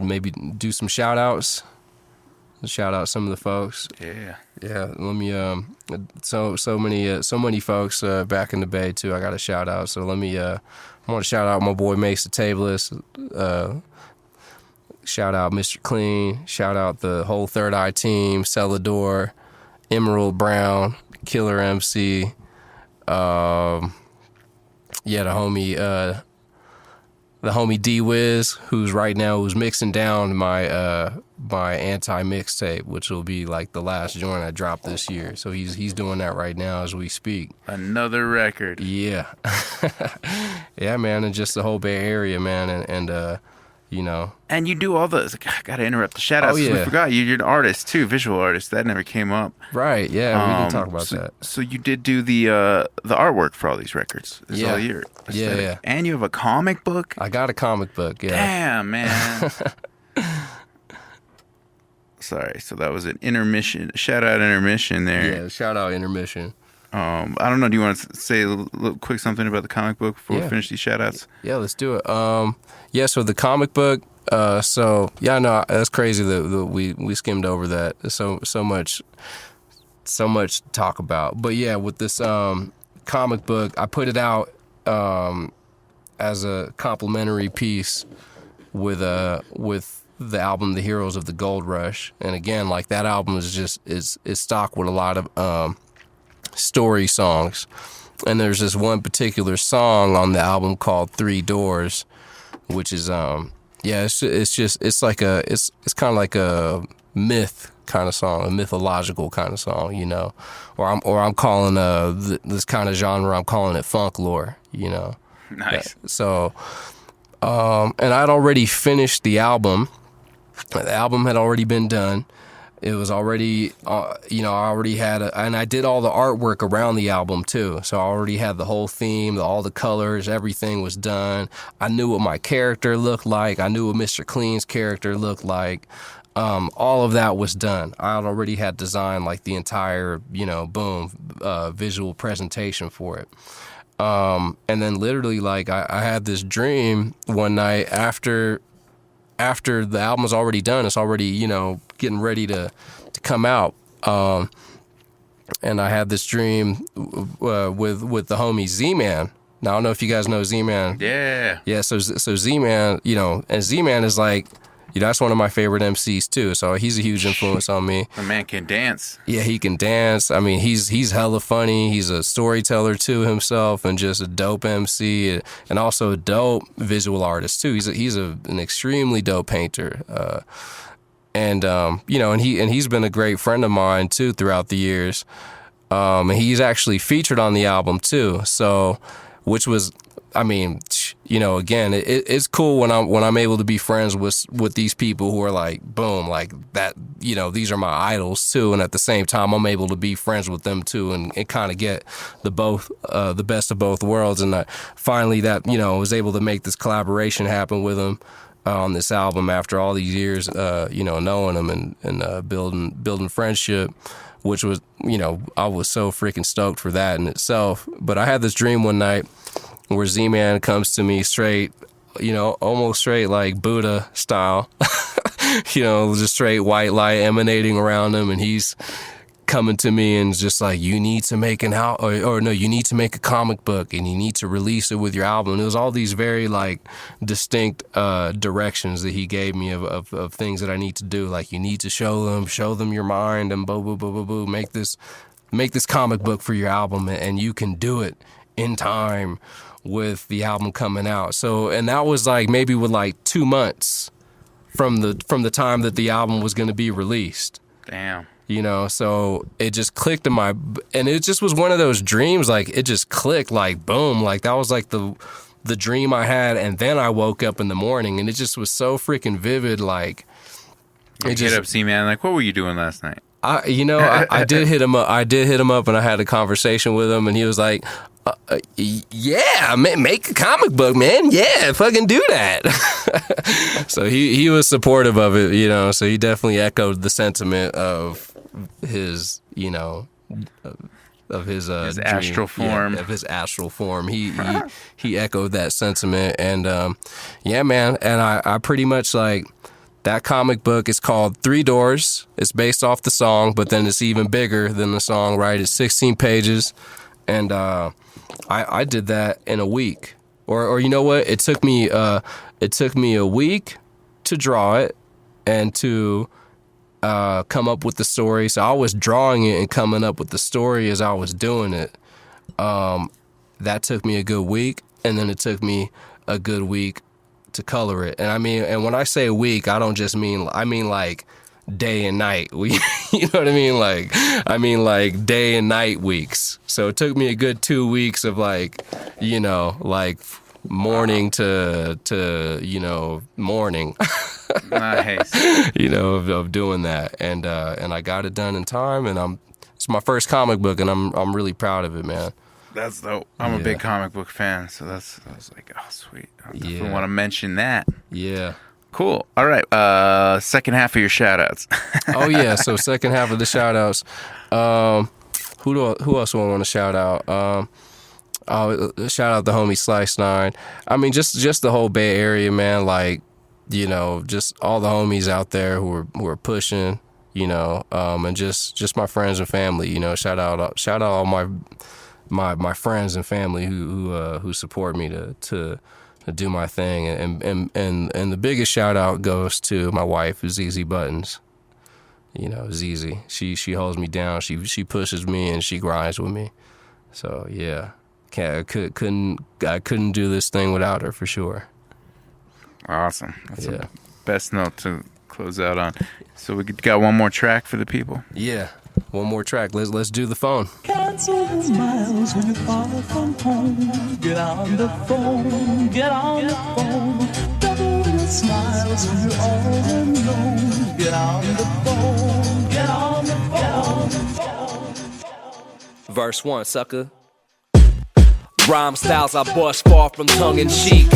maybe do some shout outs. Shout out some of the folks. Yeah. Let me so many folks back in the Bay too. I got a shout out. So let me I want to shout out my boy Mace the Tableist. Shout out Mr. Cleen. Shout out the whole Third Eye team, Celador, Emerald Brown, Killer MC. The homie D-Wiz, who's mixing down my anti mixtape, which will be like the last joint I dropped this year. So he's doing that right now as we speak. Another record. Yeah. Yeah, man, and just the whole Bay Area, man, and you know. And you do all those. I gotta interrupt the shout outs. Oh, yeah. We forgot you're an artist too, visual artist. That never came up. Right, yeah, we didn't talk about that. So you did do the artwork for all these records. It's all your aesthetic. Yeah. And you have a comic book? I got a comic book, yeah. Damn, man. Sorry, so that was an intermission. Shout out intermission there. Yeah, shout out intermission. I don't know. Do you want to say a little quick something about the comic book before we finish these shout outs? Yeah, let's do it. So the comic book, that's crazy that we skimmed over that. There's so much to talk about. But yeah, with this comic book, I put it out as a complimentary piece with the album The Heroes of the Gold Rush. And again, like that album is stocked with a lot of story songs, and there's this one particular song on the album called 3 Doors, which is it's kind of like a myth kind of song, a mythological kind of song, you know, or I'm calling this kind of genre, I'm calling it funk lore, you know. Nice. So and I'd already finished the album. The album had already been done. It was already, I already had, and I did all the artwork around the album too. So I already had the whole theme, all the colors, everything was done. I knew what my character looked like. I knew what Mr. Cleen's character looked like. All of that was done. I already had designed like the entire, visual presentation for it. And then literally like I had this dream one night after the album was already done. It's already, getting ready to come out. And I had this dream with the homie Z-Man. Now, I don't know if you guys know Z-Man. Yeah. Yeah, so Z-Man, and Z-Man is like, that's one of my favorite MCs too. So he's a huge influence on me. The man can dance. Yeah, he can dance. I mean, he's hella funny. He's a storyteller too himself, and just a dope MC, and also a dope visual artist too. He's an extremely dope painter. And and he's been a great friend of mine too throughout the years. And he's actually featured on the album too. So, which was, I mean, again, it's cool when I'm able to be friends with these people who are like, boom, like that, these are my idols too. And at the same time, I'm able to be friends with them too and kind of get the best of both worlds. And finally that, was able to make this collaboration happen with them on this album after all these years, knowing them and building friendship, which was, I was so freaking stoked for that in itself. But I had this dream one night where Z-Man comes to me straight, almost straight like Buddha style, just straight white light emanating around him. And he's coming to me and just like, you need to make you need to make a comic book and you need to release it with your album. And it was all these very like distinct directions that he gave me of things that I need to do. Like, you need to show them your mind and boo, boo, boo, boo, boo. Make this comic book for your album and you can do it in time with the album coming out. So, and that was like maybe with like 2 months from the time that the album was going to be released. Damn. So it just clicked and it just was one of those dreams, like it just clicked, like boom, like that was like the dream I had. And then I woke up in the morning and it just was so freaking vivid. Like, Hit up Z-Man, like, what were you doing last night? I did hit him up. I did hit him up and I had a conversation with him and he was like, yeah, make a comic book, man. Yeah, fucking do that. So he was supportive of it, so he definitely echoed the sentiment of his, of his astral form. Yeah, of his astral form. He echoed that sentiment. And yeah, man. And I pretty much like, that comic book is called 3 Doors. It's based off the song, but then it's even bigger than the song, right? It's 16 pages. And I did that in a week. Or you know what? It took me a week to draw it and to come up with the story. So I was drawing it and coming up with the story as I was doing it. That took me a good week, and then it took me a good week to color it. And when I say a week, I mean like day and night. You know what I mean? Like, like day and night weeks. So it took me a good 2 weeks of like, like morning to morning. Nice. Of doing that. And I got it done in time, and it's my first comic book, and I'm really proud of it, man. That's dope. I'm a big comic book fan, so I was like, oh, sweet. I definitely want to mention that. Yeah. Cool. All right. Second half of your shout-outs. Oh, yeah. So second half of the shout-outs. Who else do I want to shout out? Shout out the homie Slice 9. I mean, just the whole Bay Area, man. Like, just all the homies out there who are pushing, and just my friends and family, shout out all my friends and family who support me to do my thing, and the biggest shout out goes to my wife, ZZ Buttons. ZZ. She holds me down. She pushes me and she grinds with me. So yeah, I couldn't do this thing without her for sure. Awesome. That's the best note to close out on. So we got one more track for the people. Yeah. One more track. Let's do the phone. Cancel the miles when you're far from home. Get on the phone. Get on the phone. Double the smiles when you're all alone. Get on the phone. Get on the phone. Verse 1, sucker. Rhyme styles I bust far from tongue in cheek.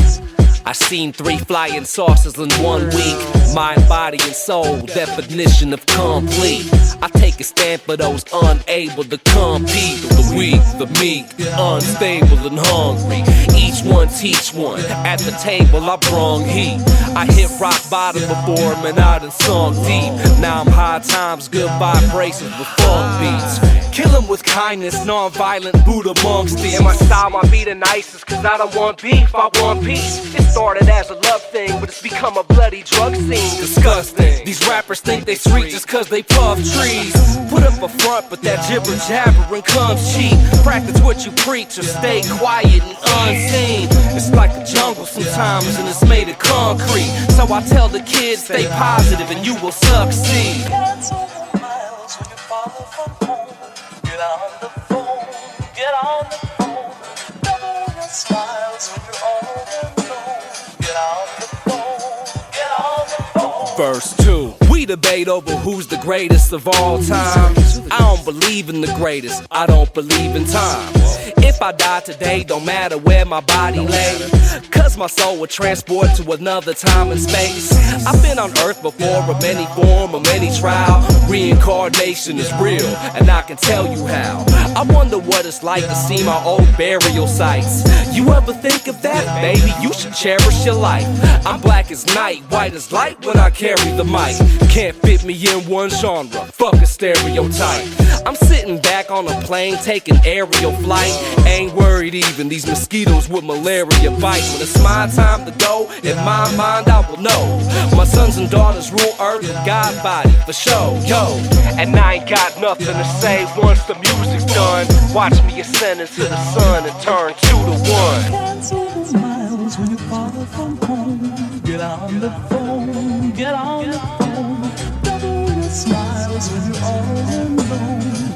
I seen 3 flying saucers in 1 week. Mind, body, and soul, definition of complete. I take a stand for those unable to compete. The weak, the meek, unstable and hungry. Each one teach one. At the table I brung heat. I hit rock bottom before, man, I done sunk deep. Now I'm high times, good vibrations with funk beats. Kill 'em with kindness, non-violent Buddha monks. And my style might be the nicest, cause I don't want beef, I want peace. It's Started as a love thing, but it's become a bloody drug scene. Disgusting. These rappers think they sweet just cause they puff trees. Put up a front, but that jibber jabbering comes cheap. Practice what you preach or stay quiet and unseen. It's like a jungle sometimes and it's made of concrete. So I tell the kids stay positive and you will succeed. Get on the phone, get on the phone. Double your smiles when you're all alone. Get on the phone, get on the phone. Verse 2. We debate over who's the greatest of all time. I don't believe in the greatest, I don't believe in time. If I die today, don't matter where my body lay, cause my soul will transport to another time and space. I've been on earth before, of many form, of many trial. Reincarnation is real, and I can tell you how. I wonder what it's like to see my old burial sites. You ever think of that? Baby, you should cherish your life. I'm black as night, white as light when I carry the mic. Can't fit me in one genre, fuck a stereotype. I'm sitting back on a plane taking aerial flight. Ain't worried even, these mosquitoes with malaria bite. When it's my time to go, in my mind I will know. My sons and daughters rule earth with God body, for sure, yo. And I ain't got nothing to say once the music's done. Watch me ascend into the sun and turn 2 to 1. Cancel the smiles when you far from home. Get on the phone, get on the phone. Double your smiles when you're all alone.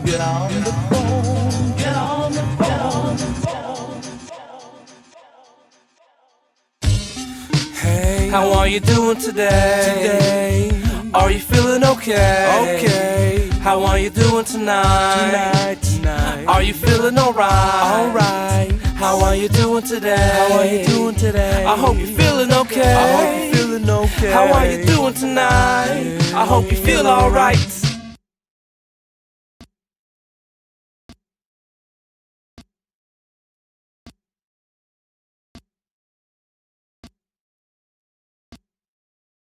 Get on the phone, get on the phone. Hey, how are you doing today? Are you feeling okay? How are you doing tonight? Are you feeling alright? How are you doing today? I hope you're feeling okay. How are you doing tonight? I hope you feel alright.